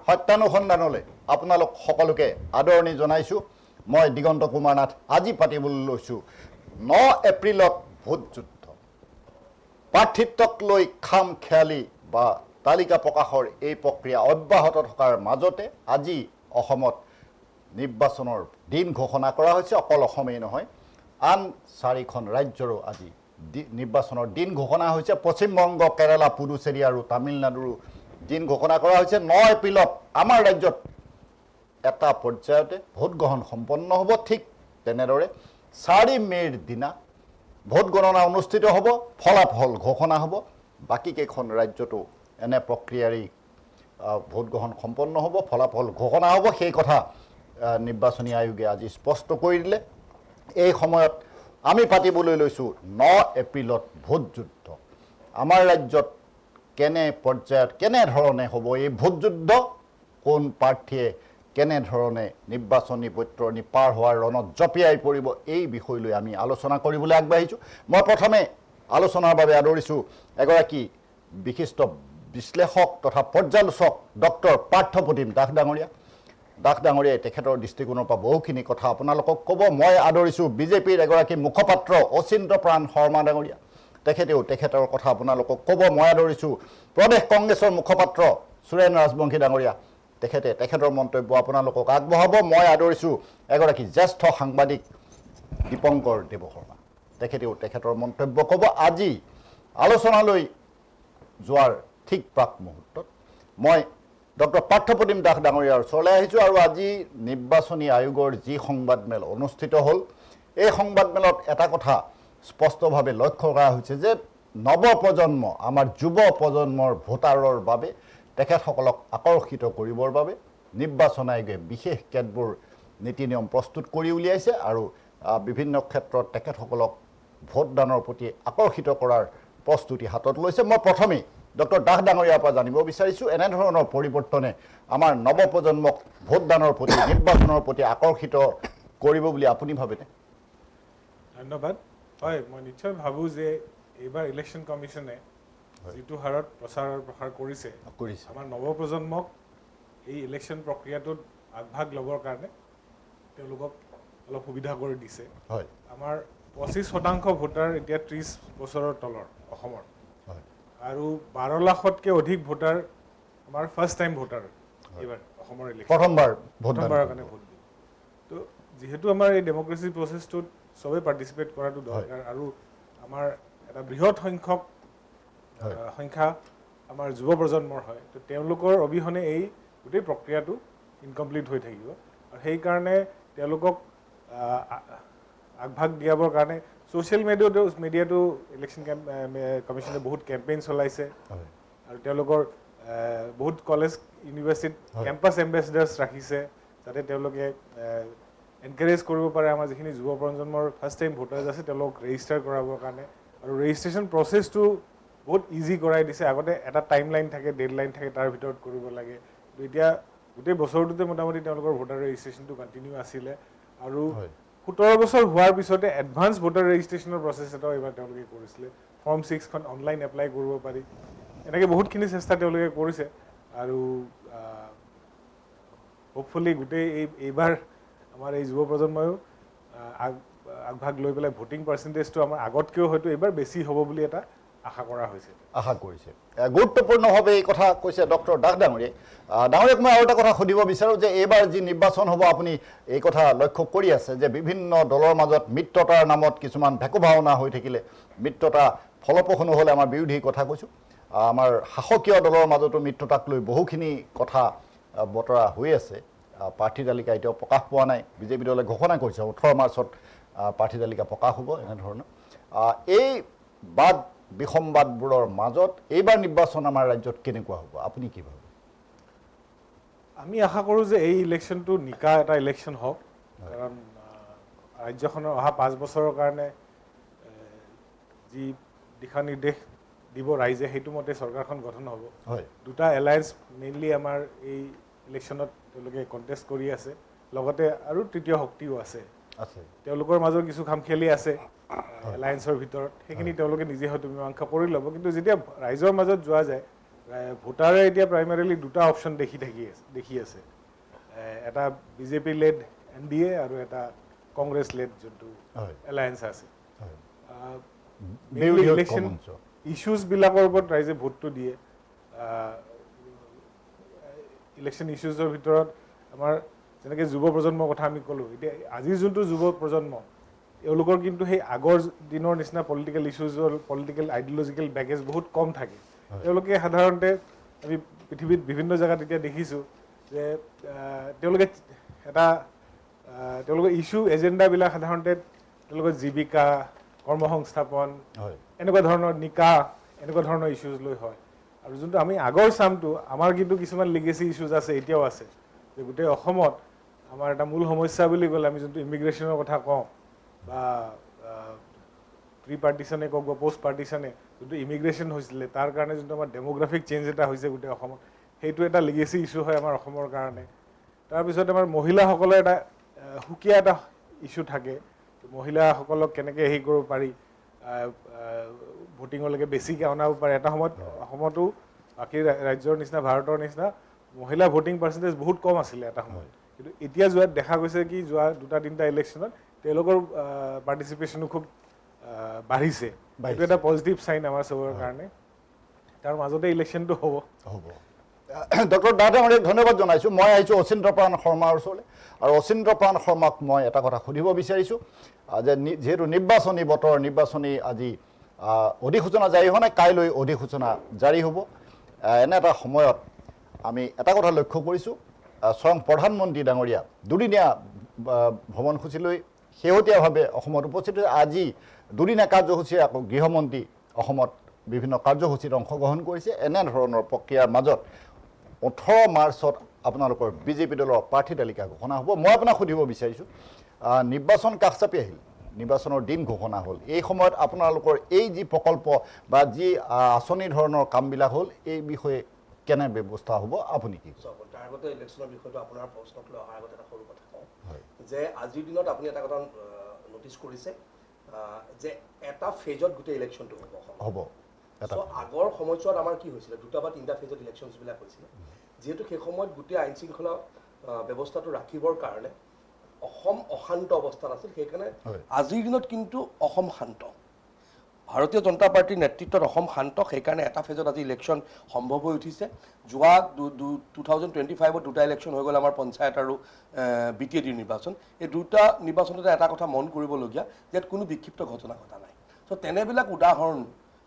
সত্যানুসন্ধানলৈ আপোনালোক সকলোকে আদৰণি জনাইছোঁ। মই দিগন্ত কুমাৰ নাথ। আজি পাতিবলৈ লৈছোঁ 9 এপ্ৰিলত ভোট যুদ্ধ। প্ৰাৰ্থিত্বক লৈ খাম খেয়ালি বা তালিকা প্ৰকাশৰ এই প্ৰক্ৰিয়া অব্যাহত থকাৰ মাজতে আজি অসমত নিৰ্বাচনৰ দিন ঘোষণা কৰা হৈছে। অকল অসমেই নহয়, আন 4খন ৰাজ্যৰো আজি নিৰ্বাচনৰ দিন ঘোষণা হৈছে। পশ্চিমবংগ, কেৰালা, পুডুচেৰী আৰু তামিলনাডুৰো দিন ঘোষণা কৰা হৈছে। 9 এপ্ৰিলত আমাৰ ৰাজ্যত এটা পৰ্যায়তে ভোট গ্ৰহণ সম্পন্ন হ'ব। ঠিক তেনেদৰে 4 মে'ৰ দিনা ভোট গণনা অনুষ্ঠিত হ'ব, ফলাফল ঘোষণা হ'ব। বাকী কেইখন ৰাজ্যতো এনে প্ৰক্ৰিয়াৰে ভোট গ্ৰহণ সম্পন্ন হ'ব, ফলাফল ঘোষণা হ'ব। সেই কথা নিৰ্বাচনী আয়োগে আজি স্পষ্ট কৰি দিলে। এই সময়ত আমি পাতিবলৈ লৈছোঁ 9 এপ্ৰিলত ভোট যুদ্ধ। আমাৰ ৰাজ্যত কেনে পৰ্যায়ত কেনেধৰণে হ'ব এই ভোট যুদ্ধ, কোন প্ৰাৰ্থীয়ে কেনেধৰণে নিৰ্বাচনী বৈতৰণি পাৰ হোৱাৰ ৰণত জঁপিয়াই পৰিব, এই বিষয় লৈ আমি আলোচনা কৰিবলৈ আগবাঢ়িছোঁ। মই প্ৰথমে আলোচনাৰ বাবে আদৰিছোঁ এগৰাকী বিশিষ্ট বিশ্লেষক তথা পৰ্যালোচক ডক্টৰ পাৰ্থপ্ৰতিম দাস ডাঙৰীয়া। দাস ডাঙৰীয়াই তেখেতৰ দৃষ্টিকোণৰ পৰা বহুখিনি কথা আপোনালোকক ক'ব। মই আদৰিছোঁ বিজেপিৰ এগৰাকী মুখপাত্ৰ অচিন্ত্য প্ৰাণ শৰ্মা ডাঙৰীয়া। তেখেতেও তেখেতৰ কথা আপোনালোকক ক'ব। মই আদৰিছোঁ প্ৰদেশ কংগ্ৰেছৰ মুখপাত্ৰ সুৰেন ৰাজবংশী ডাঙৰীয়া। তেখেতে তেখেতৰ মন্তব্য আপোনালোকক আগবঢ়াব। মই আদৰিছোঁ এগৰাকী জ্যেষ্ঠ সাংবাদিক দীপংকৰ দেৱশৰ্মা। তেখেতেও তেখেতৰ মন্তব্য ক'ব। আজি আলোচনালৈ যোৱাৰ ঠিক প্ৰাক মুহূৰ্তত মই ডক্টৰ পাৰ্থপ্ৰতিম দাস ডাঙৰীয়াৰ ওচৰলৈ আহিছোঁ আৰু আজি নিৰ্বাচনী আয়োগৰ যি সংবাদমেল অনুষ্ঠিত হ'ল, এই সংবাদমেলত এটা কথা স্পষ্টভাৱে লক্ষ্য কৰা হৈছে যে নৱপ্ৰজন্ম, আমাৰ যুৱ প্ৰজন্মৰ ভোটাৰৰ বাবে তেখেতসকলক আকৰ্ষিত কৰিবৰ বাবে নিৰ্বাচন আয়োগে বিশেষ কেতবোৰ নীতি নিয়ম প্ৰস্তুত কৰি উলিয়াইছে আৰু বিভিন্ন ক্ষেত্ৰত তেখেতসকলক ভোটদানৰ প্ৰতি আকৰ্ষিত কৰাৰ প্ৰস্তুতি হাতত লৈছে। মই প্ৰথমেই ডক্টৰ দাস ডাঙৰীয়াৰ পৰা জানিব বিচাৰিছোঁ, এনেধৰণৰ পৰিৱৰ্তনে আমাৰ নৱপ্ৰজন্মক ভোটদানৰ প্ৰতি, নিৰ্বাচনৰ প্ৰতি আকৰ্ষিত কৰিব বুলি আপুনি ভাবেনে? ধন্যবাদ। হয়, মই নিশ্চয় ভাবোঁ যে এইবাৰ ইলেকশ্যন কমিশ্যনে যিটো হাৰত প্ৰচাৰ প্ৰসাৰ কৰিছে, আমাৰ নৱপ্ৰজন্মক এই ইলেকশ্যন প্ৰক্ৰিয়াটোত আগভাগ ল'বৰ কাৰণে তেওঁলোকক অলপ সুবিধা কৰি দিছে। হয়, আমাৰ 25% ভোটাৰ এতিয়া 30 বছৰৰ তলৰ অসমৰ, আৰু 12 লাখতকৈ অধিক ভোটাৰ আমাৰ ফাৰ্ষ্ট টাইম ভোটাৰ এইবাৰ অসমৰ ইলেকশ্যন, প্ৰথমবাৰৰ কাৰণে ভোট দিব। তো যিহেতু আমাৰ এই ডেম'ক্ৰেচি প্ৰচেছটোত চবেই পাৰ্টিচিপেট কৰাটো দৰকাৰ আৰু আমাৰ এটা বৃহৎ সংখ্যা আমাৰ যুৱ প্ৰজন্মৰ হয়, তো তেওঁলোকৰ অবিহনে এই গোটেই প্ৰক্ৰিয়াটো ইনকমপ্লিট হৈ থাকিব। আৰু সেইকাৰণে তেওঁলোকক আগভাগ দিয়াবৰ কাৰণে ছ'চিয়েল মিডিয়াটো ইলেকশ্যন কমিশ্যনে বহুত কেম্পেইন চলাইছে আৰু তেওঁলোকৰ বহুত কলেজ ইউনিভাৰ্চিটিত কেম্পাছ এম্বেচেডাৰ্ছ ৰাখিছে, যাতে তেওঁলোকে এনকাৰেজ কৰিব পাৰে আমাৰ যিখিনি যুৱ প্ৰজন্মৰ ফাৰ্ষ্ট টাইম ভোটাৰ্ছ আছে তেওঁলোকক ৰেজিষ্টাৰ কৰাবৰ কাৰণে। আৰু ৰেজিষ্ট্ৰেশ্যন প্ৰচেছটো বহুত ইজি কৰাই দিছে। আগতে এটা টাইম লাইন থাকে, ডেড লাইন থাকে, তাৰ ভিতৰত কৰিব লাগে। কিন্তু এতিয়া গোটেই বছৰটোতে মোটামুটি তেওঁলোকৰ ভোটাৰ ৰেজিষ্ট্ৰেশ্যনটো কণ্টিনিউ আছিলে। আৰু 17 বছৰ হোৱাৰ পিছতে এডভান্স ভোটাৰ ৰেজিষ্ট্ৰেশ্যনৰ প্ৰচেছ এটাও এইবাৰ তেওঁলোকে কৰিছিলে। ফৰ্ম 6খন অনলাইন এপ্লাই কৰিব পাৰি। এনেকৈ বহুতখিনি চেষ্টা তেওঁলোকে কৰিছে আৰু হোপফুলি গোটেই এইবাৰ আমাৰ এই যুৱ প্ৰজন্ময়ো আগভাগ লৈ পেলাই ভোটিং পাৰ্চেণ্টেজটো আমাৰ আগতকৈও হয়তো এইবাৰ বেছি হ'ব বুলি এটা আশা কৰা হৈছে, আশা কৰিছে। গুৰুত্বপূৰ্ণভাৱে এই কথা কৈছে ডক্টৰ দাস ডাঙৰীয়াই। ডাঙৰীয়াক মই আৰু এটা কথা সুধিব বিচাৰোঁ যে এইবাৰ যি নিৰ্বাচন হ'ব, আপুনি এই কথা লক্ষ্য কৰি আছে যে বিভিন্ন দলৰ মাজত মিত্ৰতাৰ নামত কিছুমান ভেকু ভাওনা হৈ থাকিলে, মিত্ৰতা ফলপ্ৰসূ নহ'লে, আমাৰ বিৰোধী কথা কৈছোঁ, আমাৰ শাসকীয় দলৰ মাজতো মিত্ৰতাক লৈ বহুখিনি কথা বতৰা হৈ আছে। প্ৰাৰ্থী তালিকা এতিয়াও প্ৰকাশ পোৱা নাই। বিজেপি দলে ঘোষণা কৰিছে 18 মাৰ্চত প্ৰাৰ্থী তালিকা প্ৰকাশ হ'ব। এনেধৰণৰ এই বাদ বিসম্বাদবোৰৰ মাজত এইবাৰ নিৰ্বাচন আমাৰ ৰাজ্যত কেনেকুৱা হ'ব, আপুনি কি ভাবে? আমি আশা কৰোঁ যে এই ইলেকশ্যনটো নিকা এটা ইলেকশ্যন হওক, কাৰণ ৰাজ্যখনৰ অহা 5 বছৰৰ কাৰণে যি দিশা নিৰ্দেশ দিব ৰাইজে, সেইটো মতে চৰকাৰখন গঠন হ'ব। দুটা এলায়েন্স মেইনলি আমাৰ এই ইলেকশ্যনত তেওঁলোকে কণ্টেষ্ট কৰি আছে, লগতে আৰু তৃতীয় শক্তিও আছে। তেওঁলোকৰ মাজত কিছু খামখেয়ালি আছে এলায়েন্সৰ ভিতৰত, সেইখিনি তেওঁলোকে নিজে হয়তো মীমাংসা কৰি ল'ব। কিন্তু যেতিয়া ৰাইজৰ মাজত যোৱা যায়, ভোটাৰে এতিয়া প্ৰাইমাৰীলি দুটা অপশ্যন দেখি আছে এটা বিজেপি লেড NDA আৰু এটা কংগ্ৰেছ লেড যোনটো এলায়েন্স আছে ইলেকশ্যন ইছ্যুজবিলাকৰ ওপৰত ৰাইজে ভোটটো দিয়ে ইলেকশ্যন ইছ্যুজৰ ভিতৰত আমাৰ যেনেকৈ যুৱ প্ৰজন্মৰ কথা আমি ক'লোঁ এতিয়া আজিৰ যোনটো যুৱ প্ৰজন্ম এওঁলোকৰ কিন্তু সেই আগৰ দিনৰ নিচিনা পলিটিকেল ইছ্যুজৰ পলিটিকেল আইডিঅলজিকেল বেগেজ বহুত কম থাকে তেওঁলোকে সাধাৰণতে আমি পৃথিৱীত বিভিন্ন জেগাত এতিয়া দেখিছোঁ যে তেওঁলোকে তেওঁলোকৰ ইছ্যু এজেণ্ডাবিলাক সাধাৰণতে তেওঁলোকৰ জীৱিকা কৰ্মসংস্থাপন এনেকুৱা ধৰণৰ নিকাহ এনেকুৱা ধৰণৰ ইছ্যুজ লৈ হয় আৰু যোনটো আমি আগৰ চামটো আমাৰ কিন্তু কিছুমান লিগেচি ইছ্যুজ আছে এতিয়াও আছে যে গোটেই অসমত আমাৰ এটা মূল সমস্যা বুলি ক'লে আমি যোনটো ইমিগ্ৰেশ্যনৰ কথা কওঁ বা প্ৰি পাৰ্টিশ্যনে কওক বা পষ্ট পাৰ্টিশ্যনে যোনটো ইমিগ্ৰেশ্যন হৈছিলে তাৰ কাৰণে যোনটো আমাৰ ডেম'গ্ৰাফিক চেঞ্জ এটা হৈছে গোটেই অসমত সেইটো এটা লিগেচি ইছ্যু হয় আমাৰ অসমৰ কাৰণে তাৰপিছত আমাৰ মহিলাসকলৰ এটা সুকীয়া এটা ইছ্যু থাকে মহিলাসকলক কেনেকৈ হেৰি কৰিব পাৰি ভোটিঙলৈকে বেছিকৈ অনাব পাৰে এটা সময়ত অসমতো বাকী ৰাজ্যৰ নিচিনা ভাৰতৰ নিচিনা মহিলা ভোটিং পাৰ্চেণ্টেজ বহুত কম আছিলে এটা সময়ত কিন্তু এতিয়া যোৱাত দেখা গৈছে কি যোৱা 2-3টা ইলেকশ্যনত তেওঁলোকৰ পাৰ্টিচিপেশ্যনো খুব বাঢ়িছে এইটো এটা পজিটিভ চাইন আমাৰ চবৰে কাৰণে তাৰ মাজতে ইলেকশ্যনটো হ'ব ডক্টৰ দাদামণিক ধন্যবাদ জনাইছোঁ মই আহিছোঁ অচিন্দ্ৰপ্ৰাণ শৰ্মাৰ ওচৰলৈ আৰু অচিন্দ্ৰপ্ৰাণ শৰ্মাক মই এটা কথা সুধিব বিচাৰিছোঁ যে যিহেতু নিৰ্বাচনী বতৰ নিৰ্বাচনী আজি অধিসূচনা জাৰি হোৱা নাই কাইলৈ অধিসূচনা জাৰি হ'ব এনে এটা সময়ত আমি এটা কথা লক্ষ্য কৰিছোঁ স্বয়ং প্ৰধানমন্ত্ৰী ডাঙৰীয়া দুদিনীয়া ভ্ৰমণসূচীলৈ শেহতীয়াভাৱে অসমত উপস্থিত হৈছে আজি দুদিনীয়া কাৰ্যসূচীৰে আকৌ গৃহমন্ত্ৰী অসমত বিভিন্ন কাৰ্যসূচীত অংশগ্ৰহণ কৰিছে এনেধৰণৰ প্ৰক্ৰিয়াৰ মাজত 18 মাৰ্চত আপোনালোকৰ বিজেপি দলৰ প্ৰাৰ্থী তালিকা ঘোষণা হ'ব মই আপোনাক সুধিব বিচাৰিছোঁ নিৰ্বাচন কাষ চাপি আহিল নিৰ্বাচনৰ দিন ঘোষণা হ'ল এই সময়ত আপোনালোকৰ এই যি প্ৰকল্প বা যি আঁচনি ধৰণৰ কামবিলাক হ'ল এই বিষয়ে কেনে ব্যৱস্থা হ'ব আপুনি কি তাৰ আগতে ইলেকশ্যনৰ বিষয়টো আপোনাৰ প্ৰশ্নক লৈ অহাৰ আগতে এটা সৰু কথা কওঁ যে আজিৰ দিনত আপুনি এটা কথা নটিচ কৰিছে যে এটা ফেজত গোটেই ইলেকশ্যনটো হ'ব আগৰ সময়ছোৱাত আমাৰ কি হৈছিলে 2টা বা 3টা ফেজত ইলেকশ্যনছবিলাক হৈছিলে যিহেতু সেই সময়ত গোটেই আইন শৃংখলা ব্যৱস্থাটো ৰাখিবৰ কাৰণে অসম অশান্ত অৱস্থাত আছিল সেইকাৰণে আজিৰ দিনত কিন্তু অসম শান্ত ভাৰতীয় জনতা পাৰ্টিৰ নেতৃত্বত অসম শান্ত সেইকাৰণে এটা ফেজত আজি ইলেকশ্যন সম্ভৱ হৈ উঠিছে যোৱা 2025ত 2টা ইলেকশ্যন হৈ গ'ল আমাৰ পঞ্চায়ত আৰু BTAD নিৰ্বাচন এই 2টা নিৰ্বাচনতে এটা কথা মন কৰিবলগীয়া যে কোনো বিক্ষিপ্ত ঘটনা ঘটা নাই চ' তেনেবিলাক উদাহৰণ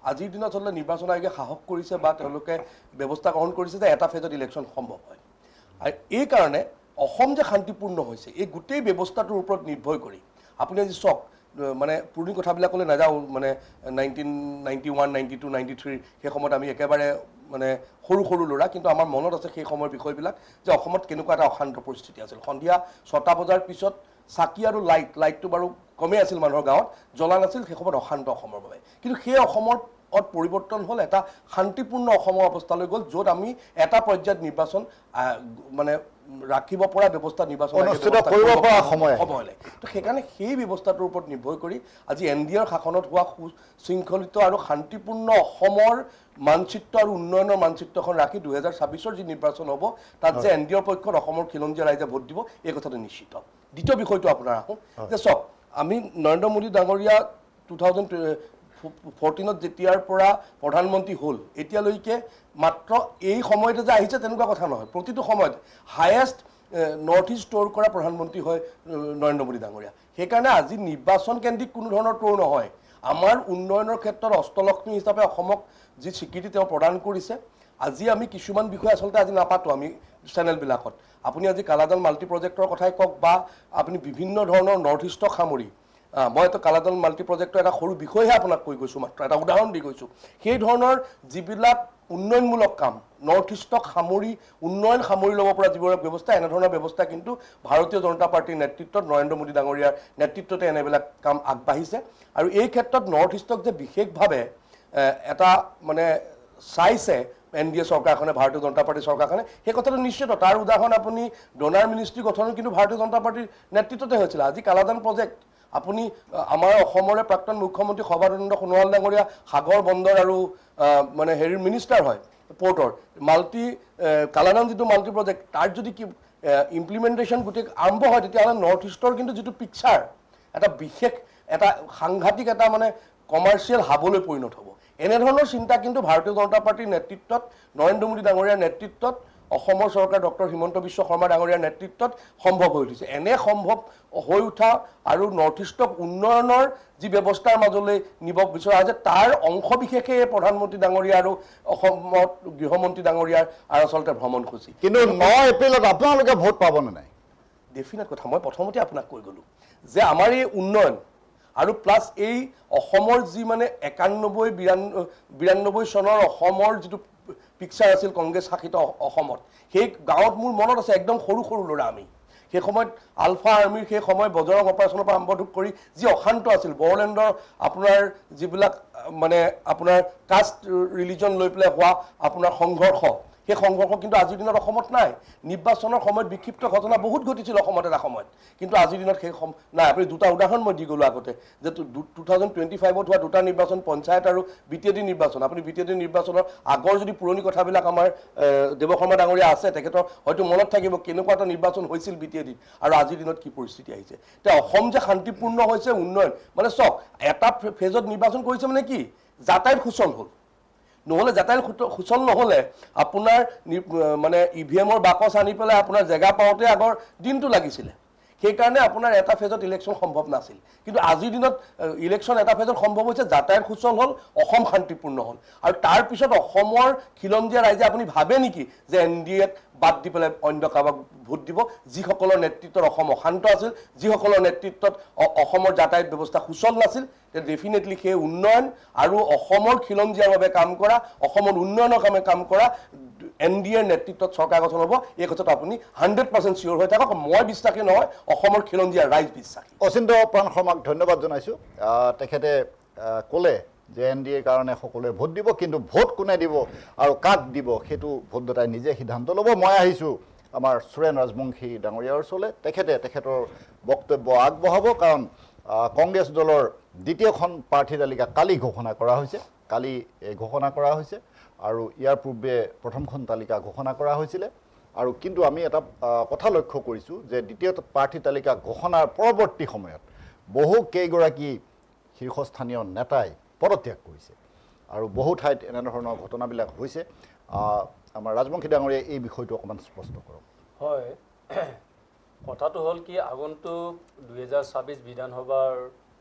আজিৰ দিনত আচলতে নিৰ্বাচন আয়োগে সাহস কৰিছে বা তেওঁলোকে ব্যৱস্থা গ্ৰহণ কৰিছে যে এটা ফেজত ইলেকশ্যন সম্ভৱ হয় আৰু এই কাৰণে অসম যে শান্তিপূৰ্ণ হৈছে এই গোটেই ব্যৱস্থাটোৰ ওপৰত নিৰ্ভৰ কৰি আপুনি আজি চাওক মানে পুৰণি কথাবিলাকলৈ নাযাওঁ মানে 1991, 92, 93 সেই সময়ত আমি একেবাৰে মানে সৰু সৰু ল'ৰা কিন্তু আমাৰ মনত আছে সেই সময়ৰ বিষয়বিলাক যে অসমত কেনেকুৱা এটা অশান্ত পৰিস্থিতি আছিল সন্ধিয়া 6টা বজাৰ পিছত চাকি আৰু লাইটটো বাৰু কমেই আছিল মানুহৰ গাঁৱত জ্বলা নাছিল সেই সময়ত অশান্ত অসমৰ বাবে কিন্তু সেই অসমৰ পৰিৱৰ্তন হ'ল এটা শান্তিপূৰ্ণ অসমৰ অৱস্থালৈ গ'ল য'ত আমি এটা পৰ্যায়ত নিৰ্বাচন মানে ৰাখিব পৰা ব্যৱস্থা নিৰ্বাচন সময়লৈ তো সেইকাৰণে সেই ব্যৱস্থাটোৰ ওপৰত নিৰ্ভৰ কৰি আজি NDAৰ শাসনত হোৱা সুশৃংখলিত আৰু শান্তিপূৰ্ণ অসমৰ মানচিত্ৰ আৰু উন্নয়নৰ মানচিত্ৰখন ৰাখি 2026ৰ যি নিৰ্বাচন হ'ব তাত যে NDAৰ পক্ষত অসমৰ খিলঞ্জীয়া ৰাইজে ভোট দিব এই কথাটো নিশ্চিত দ্বিতীয় বিষয়টো আপোনাৰ আহোঁ যে চাওক আমি নৰেন্দ্ৰ মোদী ডাঙৰীয়া 2014ত যেতিয়াৰ পৰা প্ৰধানমন্ত্ৰী হ'ল এতিয়ালৈকে মাত্ৰ এই সময়তে যে আহিছে তেনেকুৱা কথা নহয় প্ৰতিটো সময়ত হায়েষ্ট নৰ্থ ইষ্ট ট'ৰ কৰা প্ৰধানমন্ত্ৰী হয় নৰেন্দ্ৰ মোদী ডাঙৰীয়া সেইকাৰণে আজি নিৰ্বাচন কেন্দ্ৰিক কোনো ধৰণৰ ট'ৰ নহয় আমাৰ উন্নয়নৰ ক্ষেত্ৰত অষ্টলক্ষ্মী হিচাপে অসমক যি স্বীকৃতি তেওঁ প্ৰদান কৰিছে আজি আমি কিছুমান বিষয় আচলতে আজি নাপাতো আমি চেনেলবিলাকত আপুনি আজি কালাজান মাল্টি প্ৰজেক্টৰ কথাই কওক বা আপুনি বিভিন্ন ধৰণৰ নৰ্থ ইষ্টক সামৰি মই এটা কালাজান মাল্টি প্ৰজেক্টৰ এটা সৰু বিষয়হে আপোনাক কৈ গৈছোঁ মাত্ৰ এটা উদাহৰণ দি গৈছোঁ সেই ধৰণৰ যিবিলাক উন্নয়নমূলক কাম নৰ্থ ইষ্টক সামৰি উন্নয়ন সামৰি ল'ব পৰা যিবোৰ ব্যৱস্থা এনেধৰণৰ ব্যৱস্থা কিন্তু ভাৰতীয় জনতা পাৰ্টিৰ নেতৃত্বত নৰেন্দ্ৰ মোদী ডাঙৰীয়াৰ নেতৃত্বতে এনেবিলাক কাম আগবাঢ়িছে আৰু এই ক্ষেত্ৰত নৰ্থ ইষ্টক যে বিশেষভাৱে এটা মানে চাইছে NDA চৰকাৰখনে ভাৰতীয় জনতা পাৰ্টিৰ চৰকাৰখনে সেই কথাটো নিশ্চিত তাৰ উদাহৰণ আপুনি ডোনাৰ মিনিষ্ট্ৰী গঠন কিন্তু ভাৰতীয় জনতা পাৰ্টিৰ নেতৃত্বতে হৈছিল আজি কালাজান প্ৰজেক্ট আপুনি আমাৰ অসমৰে প্ৰাক্তন মুখ্যমন্ত্ৰী সৰ্বানন্দ সোণোৱাল ডাঙৰীয়া সাগৰ বন্দৰ আৰু মানে হেৰিৰ মিনিষ্টাৰ হয় পৰ্টৰ কালানাম যিটো মাল্টি প্ৰজেক্ট তাৰ যদি কি ইমপ্লিমেণ্টেশ্যন গোটেই আৰম্ভ হয় তেতিয়াহ'লে নৰ্থ ইষ্টৰ কিন্তু যিটো পিকচাৰ এটা বিশেষ এটা সাংঘাতিক এটা মানে কমাৰ্চিয়েল হাবলৈ পৰিণত হ'ব। এনেধৰণৰ চিন্তা কিন্তু ভাৰতীয় জনতা পাৰ্টীৰ নেতৃত্বত নৰেন্দ্ৰ মোদী ডাঙৰীয়াৰ নেতৃত্বত অসমৰ চৰকাৰ ডক্টৰ হিমন্ত বিশ্ব শৰ্মা ডাঙৰীয়াৰ নেতৃত্বত সম্ভৱ হৈ উঠিছে। এনে সম্ভৱ হৈ উঠা আৰু নৰ্থ ইষ্টক উন্নয়নৰ যি ব্যৱস্থাৰ মাজলৈ নিব বিচৰা হৈছে তাৰ অংশ বিশেষে প্ৰধানমন্ত্ৰী ডাঙৰীয়া আৰু অসমত গৃহমন্ত্ৰী ডাঙৰীয়াৰ আৰু আচলতে ভ্ৰমণসূচী। কিন্তু 9 এপ্ৰিলত আপোনালোকে ভোট পাবনে নাই? ডেফিনেট কথা মই প্ৰথমতে আপোনাক কৈ গ'লোঁ যে আমাৰ এই উন্নয়ন আৰু প্লাছ এই অসমৰ যি মানে 91-92 চনৰ অসমৰ যিটো পিকচাৰ আছিল কংগ্ৰেছ শাসিত অসমত, সেই গাঁৱত মোৰ মনত আছে একদম সৰু সৰু ল'ৰা আমি সেই সময়ত আলফা আৰ্মিৰ সেই সময় বজৰং অপাৰেশ্যনৰ পৰা আৰম্ভ কৰি যি অশান্ত আছিল বড়োলেণ্ডৰ আপোনাৰ যিবিলাক মানে আপোনাৰ কাষ্ট ৰিলিজন লৈ পেলাই হোৱা আপোনাৰ সংঘৰ্ষ, সেই সংঘৰ্ষ কিন্তু আজিৰ দিনত অসমত নাই। নিৰ্বাচনৰ সময়ত বিক্ষিপ্ত ঘটনা বহুত ঘটিছিল অসমত এটা সময়ত, কিন্তু আজিৰ দিনত সেই নাই। আপুনি দুটা উদাহৰণ মই দি গ'লোঁ আগতে যে 2025ত হোৱা দুটা নিৰ্বাচন পঞ্চায়ত আৰু BTAD নিৰ্বাচন। আপুনি BTAD নিৰ্বাচনৰ আগৰ যদি পুৰণি কথাবিলাক আমাৰ দেৱ শৰ্মা ডাঙৰীয়া আছে তেখেতৰ হয়তো মনত থাকিব কেনেকুৱা এটা নিৰ্বাচন হৈছিল BTAD আৰু আজিৰ দিনত কি পৰিস্থিতি আহিছে। এতিয়া অসম যে শান্তিপূৰ্ণ হৈছে উন্নয়ন মানে চাওক এটা ফেজত নিৰ্বাচন কৰিছে মানে কি যাতায়াত সুচল হ'ল, নহ'লে যাতায়াত সুচল নহ'লে আপোনাৰ মানে EVM-ৰ বাকচ আনি পেলাই আপোনাৰ জেগা পাওঁতে আগৰ দিনটো লাগিছিলে। সেইকাৰণে আপোনাৰ এটা ফেজত ইলেকশ্যন সম্ভৱ নাছিল, কিন্তু আজিৰ দিনত ইলেকশ্যন এটা ফেজত সম্ভৱ হৈছে, যাতায়াত সুচল হ'ল, অসম শান্তিপূৰ্ণ হ'ল। আৰু তাৰপিছত অসমৰ খিলঞ্জীয়া ৰাইজে আপুনি ভাবে নেকি যে NDAক বাদ দি পেলাই অন্য কাৰোবাক ভোট দিব? যিসকলৰ নেতৃত্বত অসম অশান্ত আছিল, যিসকলৰ নেতৃত্বত অসমৰ যাতায়াত ব্যৱস্থা সুচল নাছিল, ডেফিনেটলি সেই উন্নয়ন আৰু অসমৰ খিলঞ্জীয়াৰ বাবে কাম কৰা, অসমৰ উন্নয়নৰ কামে কাম কৰা NDAৰ নেতৃত্বত চৰকাৰ গঠন হ'ব। এই কথাটো আপুনি 100% চিয়'ৰ হৈ থাকক। মই বিশ্বাসী নহয়, অসমৰ খিলঞ্জীয়া ৰাইজ বিশ্বাসী। অচিন্ত প্ৰাণ শৰ্মাক ধন্যবাদ জনাইছোঁ। তেখেতে ক'লে যে NDAৰ কাৰণে সকলোৱে ভোট দিব, কিন্তু ভোট কোনে দিব আৰু কাক দিব সেইটো ভোটদাতাই নিজে সিদ্ধান্ত ল'ব। মই আহিছোঁ আমাৰ সুৰেন ৰাজবংশী ডাঙৰীয়াৰ ওচৰলৈ। তেখেতৰ বক্তব্য আগবঢ়াব, কাৰণ কংগ্ৰেছ দলৰ দ্বিতীয়খন প্ৰাৰ্থী তালিকা কালি ঘোষণা কৰা হৈছে আৰু ইয়াৰ পূৰ্বে প্ৰথমখন তালিকা ঘোষণা কৰা হৈছিলে। আৰু কিন্তু আমি এটা কথা লক্ষ্য কৰিছোঁ যে দ্বিতীয় প্ৰাৰ্থী তালিকা ঘোষণাৰ পৰৱৰ্তী সময়ত বহু কেইগৰাকী শীৰ্ষস্থানীয় নেতাই পদত্যাগ কৰিছে আৰু বহু ঠাইত এনেধৰণৰ ঘটনাবিলাক হৈছে। আমাৰ ৰাজবংশী ডাঙৰীয়াই এই বিষয়টো অকণমান স্পষ্ট কৰক। হয়, কথাটো হ'ল কি আগন্তুক 2026 বিধানসভাৰ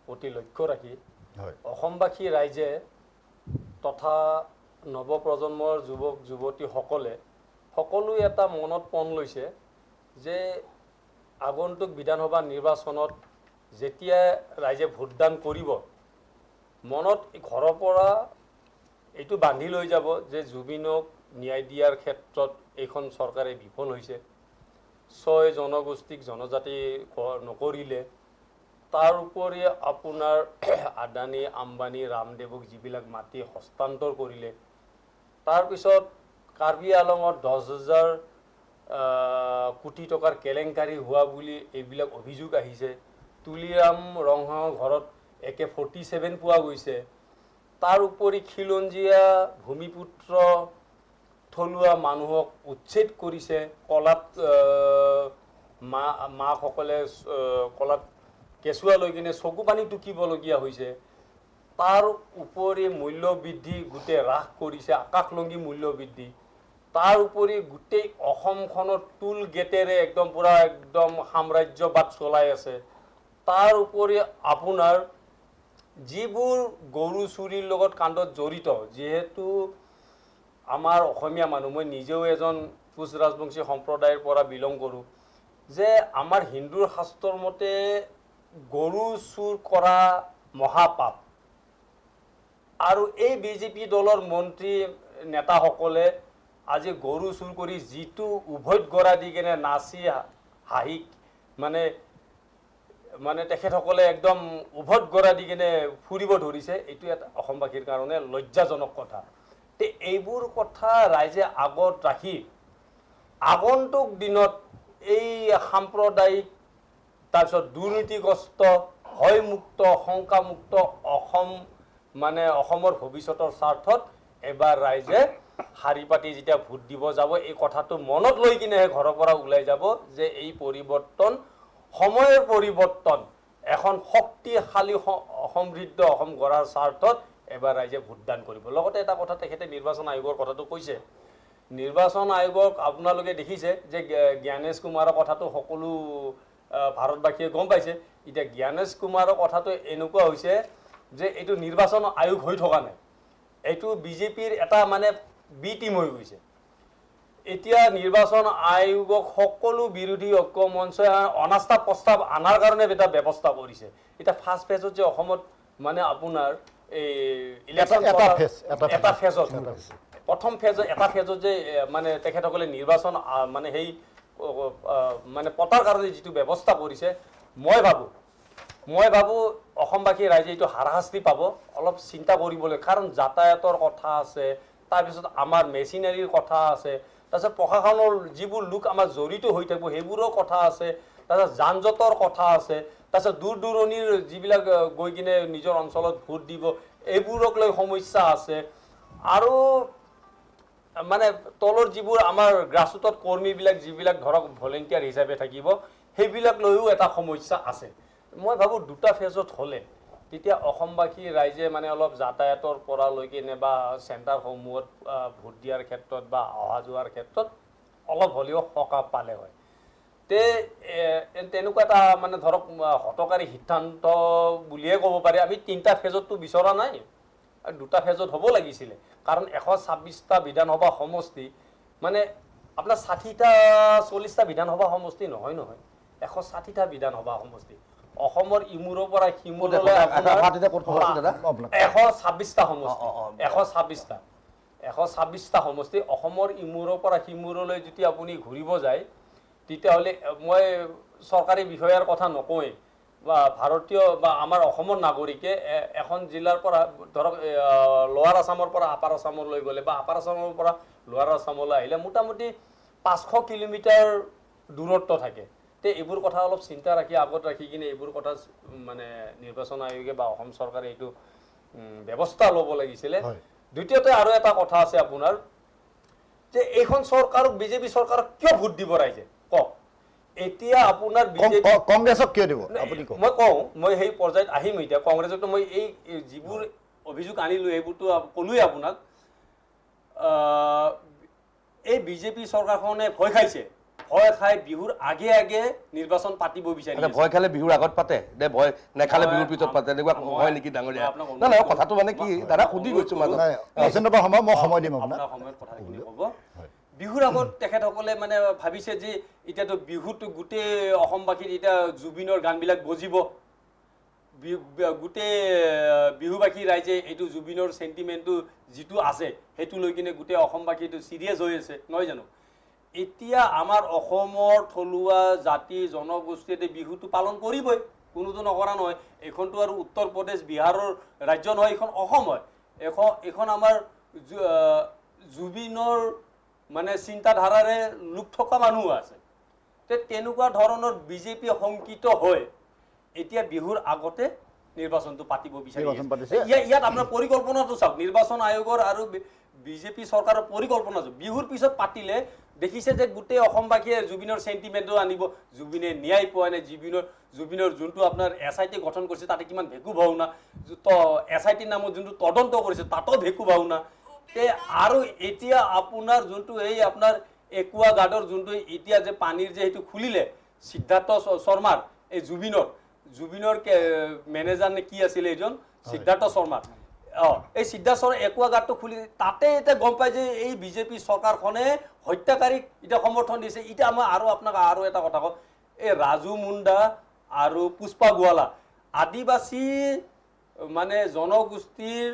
প্ৰতি লক্ষ্য ৰাখি অসমবাসী ৰাইজে তথা নৱপ্ৰজন্মৰ যুৱক যুৱতীসকলে সকলোৱে এটা মনত পণ লৈছে যে আগন্তুক বিধানসভা নিৰ্বাচনত যেতিয়া ৰাইজে ভোটদান কৰিব, মনত ঘৰৰ পৰা এইটো বান্ধি লৈ যাব যে জুবিনক ন্যায় দিয়াৰ ক্ষেত্ৰত এইখন চৰকাৰে বিফল হৈছে, 6 জনগোষ্ঠীক জনজাতি নকৰিলে, তাৰ উপৰি আপোনাৰ আদানী আম্বানী ৰামদেৱক যিবিলাক মাটি হস্তান্তৰ কৰিলে, তাৰপিছত কাৰ্বি আলঙত 10,000 কোটি টকাৰ কেলেংকাৰী হোৱা বুলি এইবিলাক অভিযোগ আহিছে। তুলিৰাম ৰংহাঙৰ ঘৰত AK-47 পোৱা গৈছে। তাৰ উপৰি খিলঞ্জীয়া ভূমিপুত্ৰ থলুৱা মানুহক উচ্ছেদ কৰিছে, কলাত মাকসকলে কলাত কেঁচুৱা লৈ কিনে চকু পানী টুকিবলগীয়া হৈছে। তাৰ উপৰি মূল্য বৃদ্ধি গোটেই হ্ৰাস কৰিছে, আকাশলংঘী মূল্য বৃদ্ধি। তাৰ উপৰি গোটেই অসমখনত টুল গেটেৰে একদম পুৰা একদম সাম্ৰাজ্যবাদ চলাই আছে। তাৰ উপৰি আপোনাৰ যিবোৰ গৰু চুৰিৰ লগত কাণ্ডত জড়িত, যিহেতু আমাৰ অসমীয়া মানুহ, মই নিজেও এজন কোচ ৰাজবংশী সম্প্ৰদায়ৰ পৰা বিলং কৰোঁ, যে আমাৰ হিন্দুৰ শাস্ত্ৰৰ মতে গৰু চুৰ কৰা মহাপাপ। আৰু এই BJP দলৰ মন্ত্ৰী নেতাসকলে আজি গৰু চুৰ কৰি যিটো উভৈত গৰা দি কেনে নাচি হাঁহি মানে তেখেতসকলে একদম উভত গৰা দি কেনে ফুৰিব ধৰিছে, এইটো এটা অসমবাসীৰ কাৰণে লজ্জাজনক কথা। তে এইবোৰ কথা ৰাইজে আগত ৰাখি আগন্তুক দিনত এই সাম্প্ৰদায়িক তাৰপিছত দুৰ্নীতিগ্ৰস্ত ভয়মুক্ত শংকামুক্ত অসম মানে অসমৰ ভৱিষ্যতৰ স্বাৰ্থত এবাৰ ৰাইজে শাৰী পাতি যেতিয়া ভোট দিব যাব এই কথাটো মনত লৈ কিনেহে ঘৰৰ পৰা ওলাই যাব যে এই পৰিৱৰ্তন সময়ৰ পৰিৱৰ্তন এখন শক্তিশালী সমৃদ্ধ অসম গঢ়াৰ স্বাৰ্থত এবাৰ ৰাইজে ভোটদান কৰিব লগতে এটা কথা তেখেতে নিৰ্বাচন আয়োগৰ কথাটো কৈছে নিৰ্বাচন আয়োগক আপোনালোকে দেখিছে যে জ্ঞানেশ কুমাৰৰ কথাটো সকলো ভাৰতবাসীয়ে গম পাইছে এতিয়া জ্ঞানেশ কুমাৰৰ কথাটো এনেকুৱা হৈছে যে এইটো নিৰ্বাচন আয়োগ হৈ থকা নাই এইটো বিজেপিৰ এটা মানে বি টিম হৈ গৈছে এতিয়া নিৰ্বাচন আয়োগক সকলো বিৰোধী ঐক্য মঞ্চই অনাস্থা প্ৰস্তাৱ আনাৰ কাৰণে এটা ব্যৱস্থা কৰিছে এতিয়া ফাৰ্ষ্ট ফেজত যে অসমত মানে আপোনাৰ এই ইলেকশ্যন এটা ফেজত প্ৰথম ফেজত এটা ফেজত যে মানে তেখেতসকলে নিৰ্বাচন মানে সেই মানে পতাৰ কাৰণে যিটো ব্যৱস্থা কৰিছে মই ভাবোঁ অসমবাসী ৰাইজে এইটো হাৰাশাস্তি পাব অলপ চিন্তা কৰিবলৈ কাৰণ যাতায়াতৰ কথা আছে তাৰপিছত আমাৰ মেচিনাৰীৰ কথা আছে তাৰপিছত প্ৰশাসনৰ যিবোৰ লোক আমাৰ জড়িত হৈ থাকিব সেইবোৰৰ কথা আছে তাৰপিছত যান জঁটৰ কথা আছে তাৰপিছত দূৰ দূৰণিৰ যিবিলাক গৈ কিনে নিজৰ অঞ্চলত ভোট দিব এইবোৰক লৈ সমস্যা আছে আৰু মানে তলৰ যিবোৰ আমাৰ গ্ৰাছৰুটত কৰ্মীবিলাক যিবিলাক ধৰক ভলেণ্টিয়াৰ হিচাপে থাকিব সেইবিলাক লৈও এটা সমস্যা আছে মই ভাবোঁ দুটা ফেজত হ'লে তেতিয়া অসমবাসী ৰাইজে মানে অলপ যাতায়াতৰ পৰা লৈ কিনে বা চেণ্টাৰসমূহত ভোট দিয়াৰ ক্ষেত্ৰত বা অহা যোৱাৰ ক্ষেত্ৰত অলপ হ'লেও সকাহ পালে হয় তেনেকুৱা এটা মানে ধৰক হঠকাৰী সিদ্ধান্ত বুলিয়ে ক'ব পাৰি আমি 3টা ফেজততো বিচৰা নাই দুটা ফেজত হ'ব লাগিছিলে কাৰণ 126টা বিধানসভা সমষ্টি মানে আপোনাৰ 60টা 40টা বিধানসভা সমষ্টি নহয় 160টা বিধানসভা সমষ্টি অসমৰ ইমূৰৰ পৰা সিমূৰলৈ 126টা সমষ্টি 126টা সমষ্টি অসমৰ ইমূৰৰ পৰা সিমূৰলৈ যদি আপুনি ঘূৰিব যায় তেতিয়াহ'লে মই চৰকাৰী বিষয়াৰ কথা নকওঁৱেই বা ভাৰতীয় বা আমাৰ অসমৰ নাগৰিকে এখন জিলাৰ পৰা ধৰক লোৱাৰ আছামৰ পৰা আপাৰ আছামলৈ গ'লে বা আপাৰ আছামৰ পৰা লোৱাৰ আছামলৈ আহিলে মোটামুটি 500 কিলোমিটাৰ দূৰত্ব থাকে তে এইবোৰ কথা অলপ চিন্তা ৰাখি আগত ৰাখি কিনে এইবোৰ কথা মানে নিৰ্বাচন আয়োগে বা অসম চৰকাৰে এইটো ব্যৱস্থা ল'ব লাগিছিলে দ্বিতীয়তে আৰু এটা কথা আছে আপোনাৰ যে এইখন চৰকাৰক বিজেপি চৰকাৰক কিয় ভোট দিব ৰাইজে কওক এতিয়া আপোনাৰ বিজেপি কংগ্ৰেছক কিয় দিব আপুনি কওক মই কওঁ মই সেই পৰ্যায়ত আহিম এতিয়া কংগ্ৰেছকতো মই এই যিবোৰ অভিযোগ আনিলোঁ এইবোৰতো ক'লোৱেই আপোনাক এই বিজেপি চৰকাৰখনে ভয় খাইছে ভয় খাই বিহুৰ আগে আগে নিৰ্বাচন পাতিব বিচাৰিছে ভয় খালে বিহুৰ আগত পাতে নে ভয় নেখালে বিহুৰ পিছত পাতে এনেকুৱা হয় নেকি ডাঙৰীয়া নাই কথাটো মানে কি দাদা সুধি গৈছোঁ মাজত মই সময় দিম আপোনাক সময়ত কথাখিনি হ'ব বিহুৰ আগত তেখেতসকলে মানে ভাবিছে যে এতিয়াতো বিহুটো গোটেই অসমবাসীৰ এতিয়া জুবিনৰ গানবিলাক বজিব গোটেই বিহুবাসী ৰাইজে এইটো জুবিনৰ চেণ্টিমেণ্টটো যিটো আছে সেইটো লৈ কিনে গোটেই অসমবাসীটো চিৰিয়াছ হৈ আছে নহয় জানো এতিয়া আমাৰ অসমৰ থলুৱা জাতি জনগোষ্ঠীয়ে বিহুটো পালন কৰিবই কোনোতো নকৰা নহয় এইখনতো আৰু উত্তৰ প্ৰদেশ বিহাৰৰ ৰাজ্য নহয় এইখন অসম হয় এইখন আমাৰ জুবিনৰ মানে চিন্তাধাৰাৰে লোক থকা মানুহ আছে তেনেকুৱা ধৰণৰ বিজেপি শংকিত হৈ এতিয়া বিহুৰ আগতে নিৰ্বাচনটো পাতিব বিচাৰিছে ইয়াত আপোনাৰ পৰিকল্পনাটো চাওক নিৰ্বাচন আয়োগৰ আৰু বিজেপি চৰকাৰৰ পৰিকল্পনা বিহুৰ পিছত পাতিলে দেখিছে যে গোটেই অসমবাসীয়ে জুবিনৰ চেণ্টিমেণ্টটো আনিব জুবিনে ন্যায় পোৱা নাই জুবিনৰ যোনটো আপোনাৰ SIT গঠন কৰিছে তাতে কিমান ভেকু ভাওনা SIT নামত যোনটো তদন্ত কৰিছে তাতো ভেকু ভাওনা আৰু এতিয়া আপোনাৰ যোনটো এই আপোনাৰ একুৱা গাৰ্ডৰ যোনটো এতিয়া যে পানীৰ যে সেইটো খুলিলে সিদ্ধাৰ্থ শৰ্মাৰ এই জুবিনৰ মেনেজাৰ নে কি আছিলে এইজন সিদ্ধাৰ্থ শৰ্মা এই সিদ্ধাৰ্থ শৰ্মা একুৱা গাৰ্ডটো খুলি তাতে এতিয়া গম পায় যে এই বিজেপি চৰকাৰখনে হত্যাকাৰীক এতিয়া সমৰ্থন দিছে এতিয়া মই আৰু আপোনাক আৰু এটা কথা কওঁ এই ৰাজু মুণ্ডা আৰু পুষ্পা গোৱালা আদিবাসী মানে জনগোষ্ঠীৰ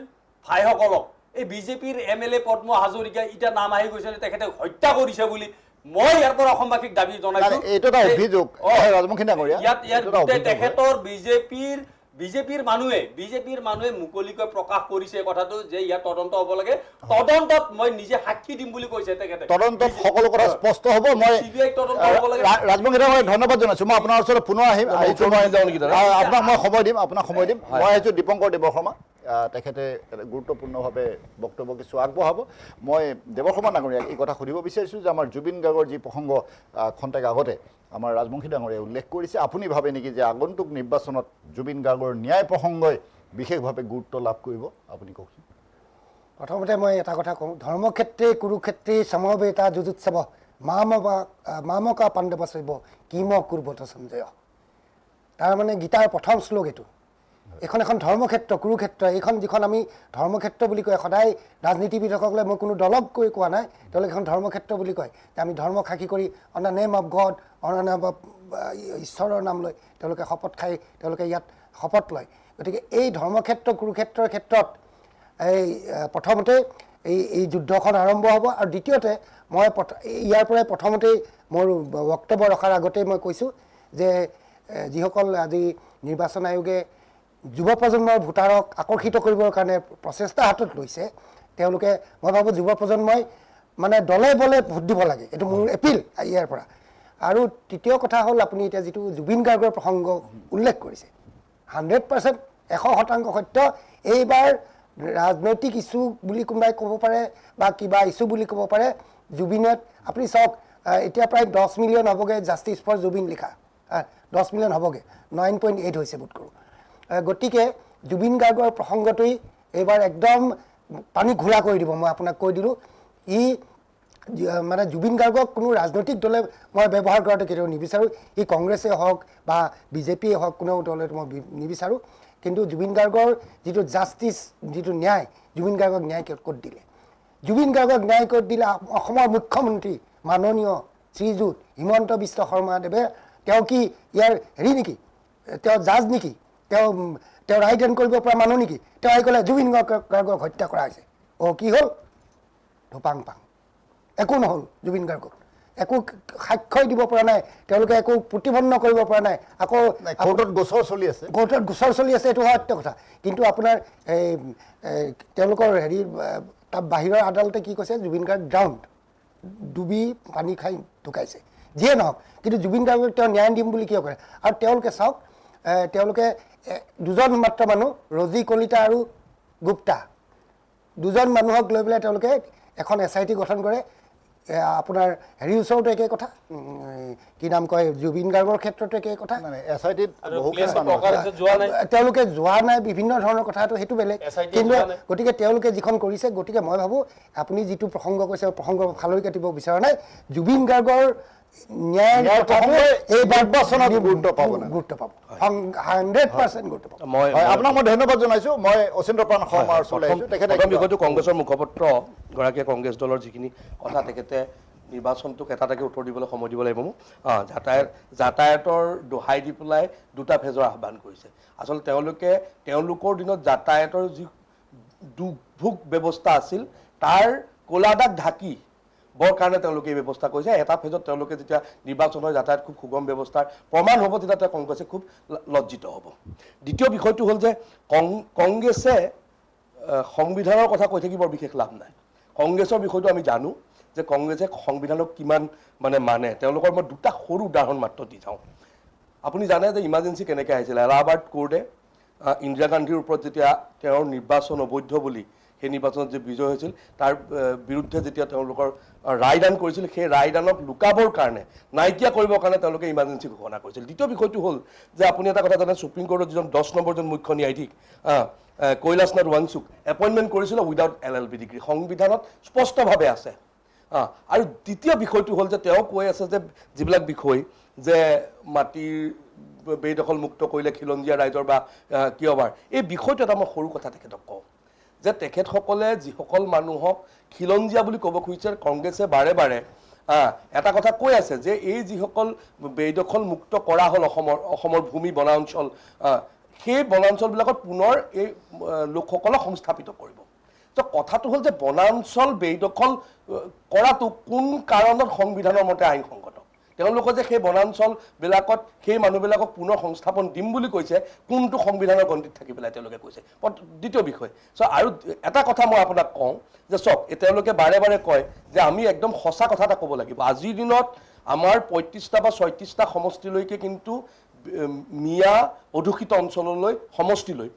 ভাইসকলক এই বিজেপিৰ MLA পদ্ম হাজৰিকা এতিয়া নাম আহি গৈছে তেখেতে হত্যা কৰিছে বুলি মই ইয়াৰ পৰা অসমবাসীক দাবী জনাইছো এইটো এটা অভিযোগ ৰাজমুখী ডাঙৰীয়া ইয়াত তেখেতৰ বিজেপিৰ মানুহে মুকলিকৈ প্ৰকাশ কৰিছে কথাটো যে ইয়াত তদন্ত হ'ব লাগে তদন্তত মই নিজে সাক্ষী দিম বুলি কৈছে তেখেতে তদন্তত সকলো কথা স্পষ্ট হ'ব মই CBI তদন্ত হ'ব লাগে ৰাজমুখী ডাঙৰীয়াক ধন্যবাদ জনাইছোঁ মই আপোনাৰ ওচৰত পুনৰ আহিম আপোনাক মই সময় দিম মই আহিছোঁ দীপংকৰ দেৱ শৰ্মা তেখেতে গুৰুত্বপূৰ্ণভাৱে বক্তব্য কিছু আগবঢ়াব। মই দেৱশৰ্মা ডাঙৰীয়াক এই কথা সুধিব বিচাৰিছোঁ যে আমাৰ জুবিন গাৰ্গৰ যি প্ৰসংগ খন্তেক আগতে আমাৰ ৰাজবংশী ডাঙৰীয়াই উল্লেখ কৰিছে, আপুনি ভাবে নেকি যে আগন্তুক নিৰ্বাচনত জুবিন গাৰ্গৰ ন্যায় প্ৰসংগই বিশেষভাৱে গুৰুত্ব লাভ কৰিব? আপুনি কওকচোন। প্ৰথমতে মই এটা কথা কওঁ, ধৰ্মক্ষেত্ৰে কুৰুক্ষেত্ৰে সমবেতা যুজুৎসৱ মামকা পাণ্ডৱ শৈৱ কিম কুৰ্বত সঞ্জয়। তাৰমানে গীতাৰ প্ৰথম শ্লোক এইটো। এখন ধৰ্মক্ষেত্ৰ কুৰুক্ষেত্ৰ, এইখন যিখন আমি ধৰ্মক্ষেত্ৰ বুলি কয়, সদায় ৰাজনীতিবিদসকলে মই কোনো দলক কৈ কোৱা নাই, তেওঁলোকে এখন ধৰ্মক্ষেত্ৰ বুলি কয়। আমি ধৰ্ম সাক্ষী কৰি on the name of god, on the name of ঈশ্বৰৰ নাম লৈ তেওঁলোকে শপত খাই তেওঁলোকে ইয়াত শপত লয়। গতিকে এই ধৰ্মক্ষেত্ৰ কুৰুক্ষেত্ৰৰ ক্ষেত্ৰত এই প্ৰথমতে এই যুদ্ধখন আৰম্ভ হ'ব। আৰু দ্বিতীয়তে মই ইয়াৰ পৰাই প্ৰথমতেই মোৰ বক্তব্য ৰখাৰ আগতেই মই কৈছোঁ যে যিসকল আজি নিৰ্বাচন আয়োগে যুৱ প্ৰজন্মৰ ভোটাৰক আকৰ্ষিত কৰিবৰ কাৰণে প্ৰচেষ্টা হাতত লৈছে, তেওঁলোকে মই ভাবোঁ যুৱ প্ৰজন্মই মানে দলে বলে ভোট দিব লাগে, এইটো মোৰ এপিল ইয়াৰ পৰা। আৰু তৃতীয় কথা হ'ল, আপুনি এতিয়া যিটো জুবিন গাৰ্গৰ প্ৰসংগ উল্লেখ কৰিছে, 100% 100% সত্য। এইবাৰ ৰাজনৈতিক ইছ্যু বুলি কোনোবাই ক'ব পাৰে বা কিবা ইছ্যু বুলি ক'ব পাৰে, জুবিনত আপুনি চাওক এতিয়া প্ৰায় 10 মিলিয়ন হ'বগৈ জাষ্টিছ ফৰ জুবিন লিখা, 10 মিলিয়ন হ'বগৈ, 9.8 হৈছে বোধ কৰোঁ। গতিকে জুবিন গাৰ্গৰ প্ৰসংগটোৱেই এইবাৰ একদম পানী ঘূৰা কৰি দিব। মই আপোনাক কৈ দিলোঁ, মানে জুবিন গাৰ্গক কোনো ৰাজনৈতিক দলে মই ব্যৱহাৰ কৰাটো কেতিয়াও নিবিচাৰোঁ। কংগ্ৰেছে হওক বা বিজেপিয়ে হওক, কোনো দলে মই নিবিচাৰোঁ। কিন্তু জুবিন গাৰ্গৰ যিটো জাষ্টিছ, যিটো ন্যায়, জুবিন গাৰ্গক ন্যায় ক'ত দিলে? জুবিন গাৰ্গক ন্যায় ক'ত দিলে? অসমৰ মুখ্যমন্ত্ৰী মাননীয় শ্ৰীযুত হিমন্ত বিশ্ব শৰ্মাদেৱে, তেওঁ কি ইয়াৰ হেৰি নেকি? তেওঁ জাজ নেকি? তেওঁ ৰাইট হেণ্ড কৰিব পৰা মানুহ নেকি? তেওঁ আহি ক'লে জুবিন গাৰ্গক হত্যা কৰা হৈছে। কি হ'ল? ধোপাং পাং, একো নহ'ল। জুবিন গাৰ্গক একো সাক্ষ্য দিব পৰা নাই, তেওঁলোকে একো প্ৰতিবন্ধ কৰিব পৰা নাই। আকৌ কোৰ্টত গোচৰ চলি আছে, কোৰ্টত গোচৰ চলি আছে, এইটো সত্য কথা। কিন্তু আপোনাৰ তেওঁলোকৰ হেৰি তাৰ বাহিৰৰ আদালতে কি কৈছে? জুবিন গাৰ্গ ড্ৰাউণ্ড, ডুবি পানী খাই ঢুকাইছে। যিয়ে নহওক, কিন্তু জুবিন গাৰ্গক তেওঁ ন্যায় দিম বুলি কিয় কৰে? আৰু তেওঁলোকে চাওক, তেওঁলোকে দুজন মাত্ৰ মানুহ, ৰজি কলিতা আৰু গুপ্তা, দুজন মানুহক লৈ পেলাই তেওঁলোকে এখন SIT গঠন কৰে। আপোনাৰ হেৰিৰ ওচৰতো একে কথা, কি নাম কয়, জুবিন গাৰ্গৰ ক্ষেত্ৰতো একে কথা। SITত তেওঁলোকে যোৱা নাই, বিভিন্ন ধৰণৰ কথাটো সেইটো বেলেগ। কিন্তু গতিকে তেওঁলোকে যিখন কৰিছে, গতিকে মই ভাবোঁ আপুনি যিটো প্ৰসংগ কৈছে, প্ৰসংগ ফালৰি কাটিব বিচৰা নাই। জুবিন গাৰ্গৰ ন্যায় এই নিৰ্বাচনত গুৰুত্ব পাব, 100% গুৰুত্ব পাব। আপোনাক মই ধন্যবাদ জনাইছোঁ। মই অচিন্দ্ৰ প্ৰাণ শৰ্মাৰ ওচৰলৈ আহিছোঁ। তেখেতে বিষয়টো কংগ্ৰেছৰ মুখপাত্ৰ গৰাকীয়ে কংগ্ৰেছ দলৰ যিখিনি কথা, তেখেতে নিৰ্বাচনটোক এটাকে উত্তৰ দিবলৈ সময় দিব লাগিব মোক। যাতায়াতৰ দোহাই দি পেলাই 2টা ফেজৰ আহ্বান কৰিছে। আচলতে তেওঁলোকৰ দিনত যাতায়াতৰ যি দুৰ্ভোগ ব্যৱস্থা আছিল, তাৰ ক'লাদাগ ঢাকি বৰ কাৰণে তেওঁলোকে এই ব্যৱস্থা কৰিছে। এটা ফেজত তেওঁলোকে যেতিয়া নিৰ্বাচন হয়, যাতায়াত খুব সুগম ব্যৱস্থাৰ প্ৰমাণ হ'ব, তেতিয়া কংগ্ৰেছে খুব লজ্জিত হ'ব। দ্বিতীয় বিষয়টো হ'ল যে কংগ্ৰেছে সংবিধানৰ কথা কৈ থাকি বৰ বিশেষ লাভ নাই। কংগ্ৰেছৰ বিষয়টো আমি জানো যে কংগ্ৰেছে সংবিধানক কিমান মানে তেওঁলোকৰ মই 2টা সৰু উদাহৰণ মাত্ৰ দি যাওঁ। আপুনি জানে যে ইমাৰ্জেঞ্চি কেনেকৈ আহিছিলে? এলাহাবাদ কোৰ্টে ইন্দিৰা গান্ধীৰ ওপৰত যেতিয়া তেওঁৰ নিৰ্বাচন অবৈধ বুলি সেই নিৰ্বাচনত যে বিজয় হৈছিল, তাৰ বিৰুদ্ধে যেতিয়া তেওঁলোকৰ ৰায়দান কৰিছিল, সেই ৰায়দানক লুকাবৰ কাৰণে, নাইকিয়া কৰিবৰ কাৰণে তেওঁলোকে ইমাৰ্জেঞ্চি ঘোষণা কৰিছিল। দ্বিতীয় বিষয়টো হ'ল যে আপুনি এটা কথা জানে, সুপ্ৰিম কোৰ্টৰ যিজন 10 নম্বৰজন মুখ্য ন্যায়াধীশ কৈলাশনাথ ৱাংচুক এপইণ্টমেণ্ট কৰিছিল উইদাউট LLB ডিগ্ৰী। সংবিধানত স্পষ্টভাৱে আছে। আৰু দ্বিতীয় বিষয়টো হ'ল যে তেওঁ কৈ আছে যে যিবিলাক বিষয় যে মাটিৰ বেদখল মুক্ত কৰিলে খিলঞ্জীয়া ৰাইজৰ বা কিয়বাৰ, এই বিষয়টো এটা মই সৰু কথা তেখেতক কওঁ যে তেখেতসকলে যিসকল মানুহক খিলঞ্জীয়া বুলি ক'ব খুজিছে, কংগ্ৰেছে বাৰে বাৰে এটা কথা কৈ আছে যে এই যিসকল বেদখল মুক্ত কৰা হ'ল অসমৰ ভূমি বনাঞ্চল, সেই বনাঞ্চলবিলাকত পুনৰ এই লোকসকলক সংস্থাপিত কৰিব। তো কথাটো হ'ল যে বনাঞ্চল বেদখল কৰাটো কোন কাৰণত সংবিধানৰ মতে আইনসংগত? তেওঁলোকে যে সেই বনাঞ্চলবিলাকত সেই মানুহবিলাকক পুনৰ সংস্থাপন দিম বুলি কৈছে, কোনটো সংবিধানৰ গণ্ডিত থাকি পেলাই তেওঁলোকে কৈছে? দ্বিতীয় বিষয়। আৰু এটা কথা মই আপোনাক কওঁ যে চাওক, তেওঁলোকে বাৰে বাৰে কয় যে আমি একদম সঁচা কথা এটা ক'ব লাগিব। আজিৰ দিনত আমাৰ 35টা বা 36টা সমষ্টিলৈকে কিন্তু মিয়া অধ্যুষিত অঞ্চললৈ সমষ্টিলৈ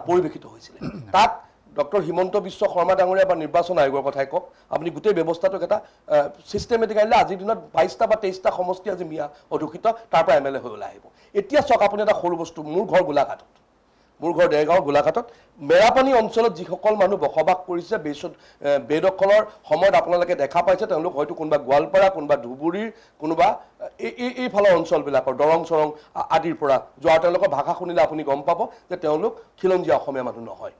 পৰিৱেশিত হৈছিলে তাত ডক্টৰ হিমন্ত বিশ্ব শৰ্মা ডাঙৰীয়া বা নিৰ্বাচন আয়োগৰ কথাই কওক আপুনি গোটেই ব্যৱস্থাটোক এটা ছিষ্টেমেটিক আনিলে আজিৰ দিনত 22টা বা 23টা সমষ্টি আজি মিয়া অধ্যুষিত তাৰ পৰা MLA হৈ ওলাই আহিব এতিয়া চাওক আপুনি এটা সৰু বস্তু মোৰ ঘৰ গোলাঘাটত মোৰ ঘৰ দেৰগাঁও গোলাঘাটত মেৰাপানী অঞ্চলত যিসকল মানুহ বসবাস কৰিছে বেদখলৰ সময়ত আপোনালোকে দেখা পাইছে তেওঁলোক হয়তো কোনোবা গোৱালপাৰা কোনোবা ধুবুৰীৰ কোনোবা এইফালৰ অঞ্চলবিলাকৰ দৰং চৰং আদিৰ পৰা যোৱা তেওঁলোকৰ ভাষা শুনিলে আপুনি গম পাব যে তেওঁলোক খিলঞ্জীয়া অসমীয়া মানুহ নহয়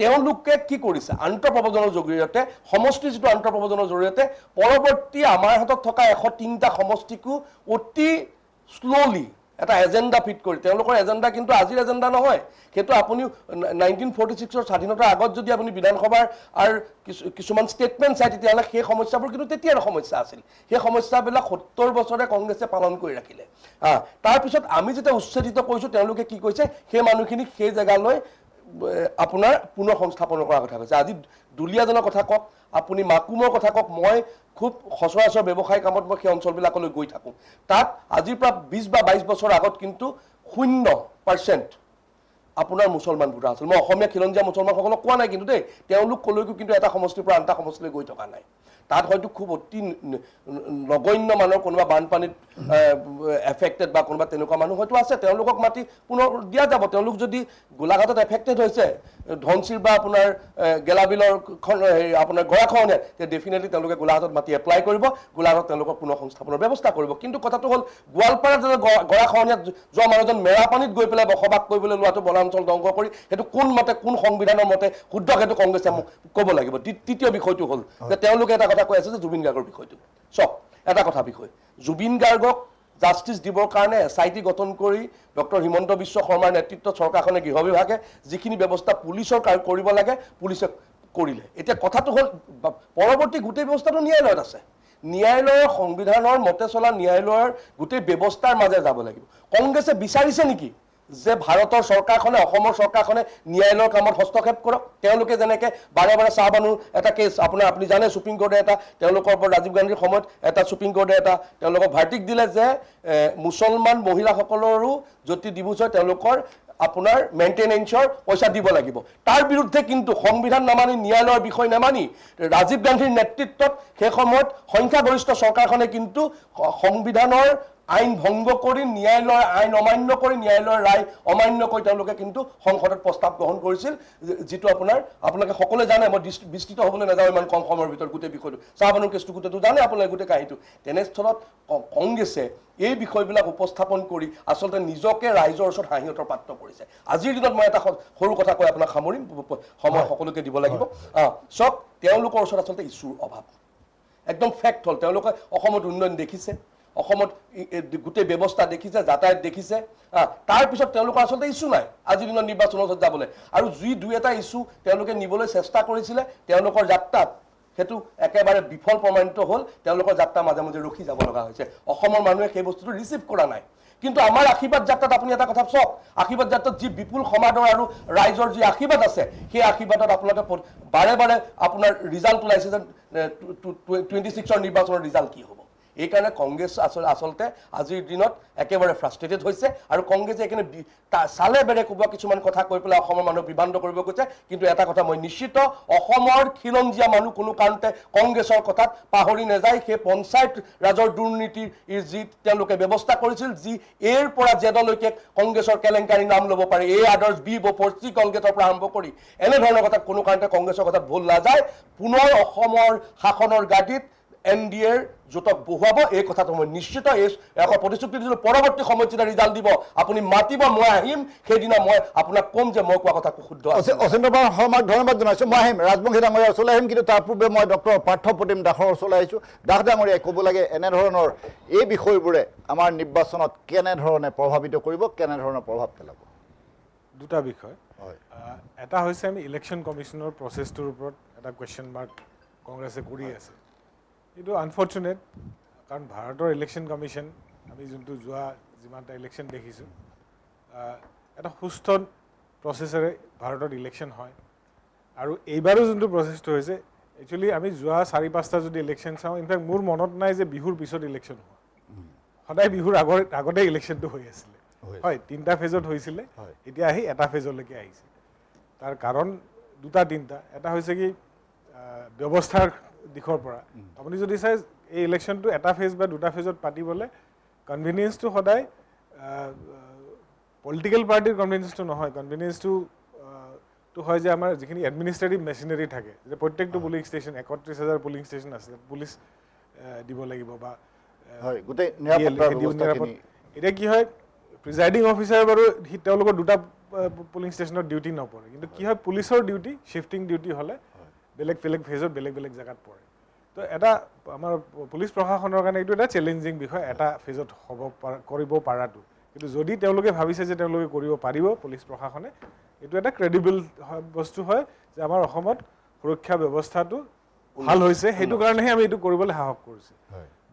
তেওঁলোকে কি কৰিছে আন্তঃপ্ৰব্ৰজনৰ জৰিয়তে সমষ্টি যিটো আন্তঃপ্ৰব্ৰজনৰ জৰিয়তে পৰৱৰ্তী আমাৰ হাতত থকা 103টা সমষ্টিকো অতি শ্ল'লি এটা এজেণ্ডা ফিট কৰি তেওঁলোকৰ এজেণ্ডা কিন্তু আজিৰ এজেণ্ডা নহয় সেইটো আপুনি 1946ৰ স্বাধীনতাৰ আগত যদি আপুনি বিধানসভাৰ আৰু কিছুমান ষ্টেটমেণ্ট চাই তেতিয়াহ'লে সেই সমস্যাবোৰ কিন্তু তেতিয়াৰ সমস্যা আছিল সেই সমস্যাবিলাক 70 বছৰে কংগ্ৰেছে পালন কৰি ৰাখিলে তাৰপিছত আমি যেতিয়া উচ্ছেদিত কৰিছোঁ তেওঁলোকে কি কৈছে সেই মানুহখিনিক সেই জেগালৈ আপোনাৰ পুনৰ সংস্থাপন কৰাৰ কথা কৈছে আজি দুলীয়াজনৰ কথা কওক আপুনি মাকুমৰ কথা কওক মই খুব সচৰাচৰ ব্যৱসায়িক কামত মই সেই অঞ্চলবিলাকলৈ গৈ থাকোঁ তাত আজিৰ পৰা 20 বা 22 বছৰ আগত কিন্তু 0% আপোনাৰ মুছলমান ভোটাৰ আছিল মই অসমীয়া খিলঞ্জীয়া মুছলমানসকলক কোৱা নাই কিন্তু দেই তেওঁলোক কলৈকো কিন্তু এটা সমষ্টিৰ পৰা আনটা সমষ্টিলৈ গৈ থকা নাই তাত হয়তো খুব অতি নগণ্য মানৰ কোনোবা বানপানীত এফেক্টেড বা কোনোবা তেনেকুৱা মানুহ হয়তো আছে তেওঁলোকক মাতি পুনৰ দিয়া যাব তেওঁলোক যদি গোলাঘাটত এফেক্টেড হৈছে ধনচিৰ বা আপোনাৰ গেলাবিলৰ আপোনাৰ গৰাখহনীয়া তেতিয়া ডেফিনেটলি তেওঁলোকে গোলাঘাটত মাতি এপ্লাই কৰিব গোলাঘাটত তেওঁলোকক পুনৰ সংস্থাপনৰ ব্যৱস্থা কৰিব কিন্তু কথাটো হ'ল গোৱালপাৰাত যদি গৰাখহনীয়াত যোৱা মানুহজন মেৰাপানীত গৈ পেলাই বসবাস কৰিবলৈ লোৱাটো বনাঞ্চল ধ্বংস কৰি সেইটো কোন মতে কোন সংবিধানৰ মতে শুদ্ধ সেইটো কংগ্ৰেছে ক'ব লাগিব তৃতীয় বিষয়টো হ'ল যে তেওঁলোকে এটা কথা কৈ আছে যে জুবিন গাৰ্গৰ বিষয়টো চাওক এটা কথা বিষয় জুবিন গাৰ্গক জাষ্টিছ দিবৰ কাৰণে SIT গঠন কৰি ডক্টৰ হিমন্ত বিশ্ব শৰ্মাৰ নেতৃত্বত চৰকাৰখনে গৃহ বিভাগে যিখিনি ব্যৱস্থা পুলিচৰ কৰিব লাগে পুলিচে কৰিলে এতিয়া কথাটো হ'ল পৰৱৰ্তী গোটেই ব্যৱস্থাটো ন্যায়ালয়ত আছে ন্যায়ালয়ৰ সংবিধানৰ মতে চলা ন্যায়ালয়ৰ গোটেই ব্যৱস্থাৰ মাজে যাব লাগিব কংগ্ৰেছে বিচাৰিছে নেকি যে ভাৰতৰ চৰকাৰখনে অসমৰ চৰকাৰখনে ন্যায়ালয়ৰ কামত হস্তক্ষেপ কৰক তেওঁলোকে যেনেকৈ বাৰে বাৰে চাহবানুৰ এটা কেছ আপুনি জানে সুপ্ৰিম কোৰ্টে এটা তেওঁলোকৰ ওপৰত ৰাজীৱ গান্ধীৰ সময়ত এটা সুপ্ৰিম কোৰ্টে এটা তেওঁলোকক ভাৰ্টিক দিলে যে মুছলমান মহিলাসকলৰো যদি ডিভোৰ্চ হয় তেওঁলোকৰ আপোনাৰ মেইনটেনেন্সৰ পইচা দিব লাগিব তাৰ বিৰুদ্ধে কিন্তু সংবিধান নামানি ন্যায়ালয়ৰ বিষয় নামানি ৰাজীৱ গান্ধীৰ নেতৃত্বত সেই সময়ত সংখ্যাগৰিষ্ঠ চৰকাৰখনে কিন্তু সংবিধানৰ আইন ভংগ কৰি ন্যায়ালয়ৰ আইন অমান্য কৰি ন্যায়ালয়ৰ ৰায় অমান্য কৰি তেওঁলোকে কিন্তু সংসদত প্ৰস্তাৱ গ্ৰহণ কৰিছিল যিটো আপোনালোকে সকলোৱে জানে মই বিস্তৃত হ'বলৈ নাযাওঁ ইমান কম সময়ৰ ভিতৰত গোটেই বিষয়টো চাহবানুৰ কেছটো গোটেইটো জানে আপোনালোকে গোটেই কাহিনীটো তেনেস্থলত কংগ্ৰেছে এই বিষয়বিলাক উপস্থাপন কৰি আচলতে নিজকে ৰাইজৰ ওচৰত হাঁহিয়তৰ পাত্ৰ কৰিছে আজিৰ দিনত মই এটা সৰু কথা কৈ আপোনাক সামৰিম সময় সকলোকে দিব লাগিব চাওক তেওঁলোকৰ ওচৰত আচলতে ইছ্যুৰ অভাৱ একদম ফেক্ট হ'ল তেওঁলোকে অসমত উন্নয়ন দেখিছে অসমত গোটেই ব্যৱস্থা দেখিছে যাতায়াত দেখিছে তাৰপিছত তেওঁলোকৰ আচলতে ইছ্যু নাই আজিৰ দিনত নিৰ্বাচনৰ ওচৰত যাবলৈ আৰু যি দুই এটা ইছ্যু তেওঁলোকে নিবলৈ চেষ্টা কৰিছিলে তেওঁলোকৰ যাত্ৰাত সেইটো একেবাৰে বিফল প্ৰমাণিত হ'ল তেওঁলোকৰ যাত্ৰা মাজে মাজে ৰখি যাব লগা হৈছে অসমৰ মানুহে সেই বস্তুটো ৰিচিভ কৰা নাই কিন্তু আমাৰ আশীৰ্বাদ যাত্ৰাত আপুনি এটা কথা চাওক আশীৰ্বাদ যাত্ৰাত যি বিপুল সমাদৰ আৰু ৰাইজৰ যি আশীৰ্বাদ আছে সেই আশীৰ্বাদত আপোনালোকে বাৰে বাৰে আপোনাৰ ৰিজাল্ট ওলাইছে যে 26ৰ নিৰ্বাচনৰ ৰিজাল্ট কি হ'ব এইকাৰণে কংগ্ৰেছ আচলতে আজিৰ দিনত একেবাৰে ফ্ৰাষ্ট্ৰেটেড হৈছে আৰু কংগ্ৰেছে এইকাৰণে চালে বেৰে কোৱা কিছুমান কথা কৈ পেলাই অসমৰ মানুহক বিভ্ৰান্ত কৰিব গৈছে কিন্তু এটা কথা মই নিশ্চিত অসমৰ খিলঞ্জীয়া মানুহ কোনো কাৰণতে কংগ্ৰেছৰ কথাত পাহৰি নাযায় সেই পঞ্চায়ত ৰাজৰ দুৰ্নীতিৰ যি তেওঁলোকে ব্যৱস্থা কৰিছিল যি এৰ পৰা জেডলৈকে কংগ্ৰেছৰ কেলেংকাৰী নাম ল'ব পাৰে এই আদৰ্শ বি বপৰ চি কলগেটৰ পৰা আৰম্ভ কৰি এনেধৰণৰ কথা কোনো কাৰণতে কংগ্ৰেছৰ কথাত ভুল নাযায় পুনৰ অসমৰ শাসনৰ গাদীত NDAৰ জোটক বহুৱাব এই কথাটো মই নিশ্চিত আকৌ প্ৰতিশ্ৰুতি দিছিলোঁ পৰৱৰ্তী সময়ত যেতিয়া ৰিজাল্ট দিব আপুনি মাতিব মই আহিম সেইদিনা মই আপোনাক ক'ম যে মই কোৱা কথা শুদ্ধ অচিন্দ্ৰ শৰ্মাক ধন্যবাদ জনাইছোঁ মই আহিম ৰাজবংশী ডাঙৰীয়াৰ ওচৰলৈ আহিম কিন্তু তাৰ পূৰ্বে মই ডক্টৰ পাৰ্থ প্ৰতিম দাসৰ ওচৰলৈ আহিছোঁ দাস ডাঙৰীয়াই ক'ব লাগে এনেধৰণৰ এই বিষয়বোৰে আমাৰ নিৰ্বাচনত কেনেধৰণে প্ৰভাৱিত কৰিব কেনেধৰণৰ প্ৰভাৱ পেলাব দুটা বিষয় এটা হৈছে আমি ইলেকশ্যন কমিশ্যনৰ প্ৰচেছটোৰ ওপৰত এটা কুৱেশ্যন মাৰ্ক কংগ্ৰেছে কৰি আছে এইটো আনফৰ্চুনেট কাৰণ ভাৰতৰ ইলেকশ্যন কমিশ্যন আমি যোনটো যোৱা যিমানটা ইলেকশ্যন দেখিছোঁ এটা সুস্থ প্ৰচেছেৰে ভাৰতত ইলেকশ্যন হয় আৰু এইবাৰো যোনটো প্ৰচেছটো হৈছে একচুৱেলি আমি যোৱা 4-5টা যদি ইলেকশ্যন চাওঁ ইনফেক্ট মোৰ মনত নাই যে বিহুৰ পিছত ইলেকশ্যন হোৱা সদায় বিহুৰ আগতে ইলেকশ্যনটো হৈ আছিলে হয় 3টা ফেজত হৈছিলে, হয়। এতিয়া আহি এটা ফেজলৈকে আহিছে। তাৰ কাৰণ দুটা তিনিটা, এটা হৈছে কি ব্যৱস্থাৰ দিশৰ পৰা আপুনি যদি চাই এই ইলেকশ্যনটো এটা ফেজ বা দুটা ফেজত পাতিবলৈ কনভিনিয়েন্সটো সদায় পলিটিকেল পাৰ্টিৰ কনভিনিয়েন্সটো নহয়, কনভিনিয়েন্সটো তো হয় যে আমাৰ যিখিনি এডমিনিষ্ট্ৰেটিভ মেচিনাৰী থাকে, যে প্ৰত্যেকটো পুলিং ষ্টেচন 31,000 পুলিং ষ্টেচন আছে, পুলিচ দিব লাগিব বা হয় গোটেই নিৰাপত্তাৰ ব্যৱস্থাখিনি। এতিয়া কি হয় প্ৰিজাইডিং অফিচাৰ বাৰু তেওঁলোকৰ দুটা পুলিং ষ্টেচনত ডিউটি নপৰে, কিন্তু কি হয় পুলিচৰ ডিউটি শ্বিফটিং ডিউটি হ'লে বেলেগ বেলেগ ফেজত বেলেগ বেলেগ জেগাত পৰে। তো এটা আমাৰ পুলিচ প্ৰশাসনৰ কাৰণে এইটো এটা চেলেঞ্জিং বিষয় এটা ফেজত কৰিব পৰাটো। কিন্তু যদি তেওঁলোকে ভাবিছে যে তেওঁলোকে কৰিব পাৰিব পুলিচ প্ৰশাসনে, এইটো এটা ক্ৰেডিবল বস্তু হয় যে আমাৰ অসমত সুৰক্ষা ব্যৱস্থাটো ভাল হৈছে, সেইটো কাৰণেহে আমি এইটো কৰিবলৈ সাহস কৰিছোঁ।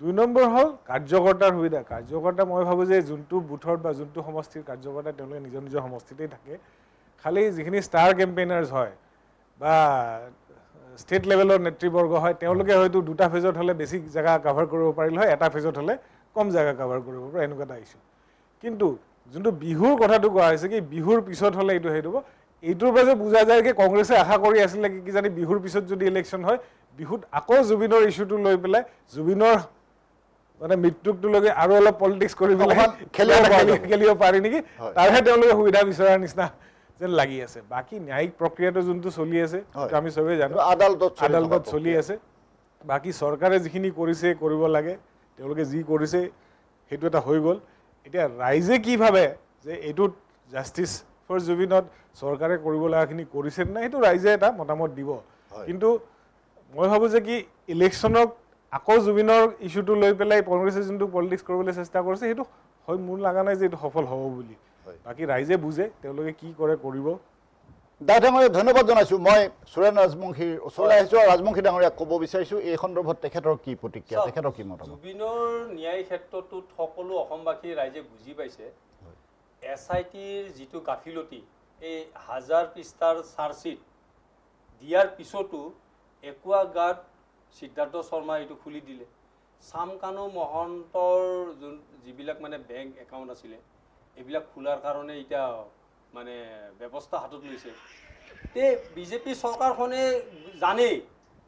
2 নম্বৰ হ'ল কাৰ্যকৰ্তাৰ সুবিধা। কাৰ্যকৰ্তা মই ভাবোঁ যে যোনটো বুথত বা যোনটো সমষ্টিৰ কাৰ্যকৰ্তা তেওঁলোকে নিজৰ নিজৰ সমষ্টিতেই থাকে, খালি যিখিনি ষ্টাৰ কেম্পেইনাৰ্ছ হয় বা ষ্টেট লেভেলৰ নেতৃবৰ্গ হয়, তেওঁলোকে হয়তো দুটা ফেজত হ'লে বেছি জেগা কাভাৰ কৰিব পাৰিলে হয়, এটা ফেজত হ'লে কম জেগা কাভাৰ কৰিব পাৰে, এনেকুৱা এটা ইছ্যু। কিন্তু যোনটো বিহুৰ কথাটো কোৱা হৈছে কি বিহুৰ পিছত হ'লে এইটো সেইটো হ'ব, এইটোৰ পৰা যে বুজা যায় কি কংগ্ৰেছে আশা কৰি আছিলে কি জানি বিহুৰ পিছত যদি ইলেকশ্যন হয়, বিহুত আকৌ জুবিনৰ ইছ্যুটো লৈ পেলাই জুবিনৰ মানে মৃত্যুকটোলৈকে আৰু অলপ পলিটিক্স কৰি পেলাই খেলিব পাৰি নেকি, তাৰহে তেওঁলোকে সুবিধা বিচৰাৰ নিচিনা যেন লাগি আছে। বাকী ন্যায়িক প্ৰক্ৰিয়াটো যোনটো চলি আছে আমি চবেই জানো, আদালতত চলি আছে। বাকী চৰকাৰে যিখিনি কৰিছে কৰিব লাগে, তেওঁলোকে যি কৰিছে সেইটো এটা হৈ গ'ল। এতিয়া ৰাইজে কি ভাবে যে এইটোত জাষ্টিছ ফৰ জুবিনত চৰকাৰে কৰিব লগাখিনি কৰিছে নে নাই, সেইটো ৰাইজে এটা মতামত দিব। কিন্তু মই ভাবোঁ যে কি ইলেকশ্যনক আকৌ জুবিনৰ ইছ্যুটো লৈ পেলাই কংগ্ৰেছে যোনটো পলিটিক্স কৰিবলৈ চেষ্টা কৰিছে, সেইটো হয় মোৰ লগা নাই যে এইটো সফল হ'ব বুলি। বাকী ৰাইজে বুজে তেওঁলোকে কি কৰে কৰিব। ডাঙৰীয়া ধন্যবাদ জনাইছোঁ। মই সুৰেণ ৰাজবংশীৰ ওচৰলৈ আহিছোঁ আৰু ৰাজবংশী ডাঙৰীয়াক ক'ব বিচাৰিছোঁ এই সন্দৰ্ভত তেখেতৰ কি প্ৰতিক্ৰিয়া, তেখেতৰ কি মতামত। জুবিনৰ ন্যায় ক্ষেত্ৰটোত সকলো অসমবাসী ৰাইজে বুজি পাইছে SITৰ যিটো গাফিলতি, এই 1000 পৃষ্ঠাৰ চাৰ্জশ্বিট দিয়াৰ পিছতো একুৱাগাৰ্ড সিদ্ধাৰ্থ শৰ্মা এইটো খুলি দিলে। চামকানু মহন্তৰ যিবিলাক মানে বেংক একাউণ্ট আছিলে এইবিলাক খোলাৰ কাৰণে এতিয়া মানে ব্যৱস্থা হাতত লৈছে। তে বিজেপি চৰকাৰখনে জানেই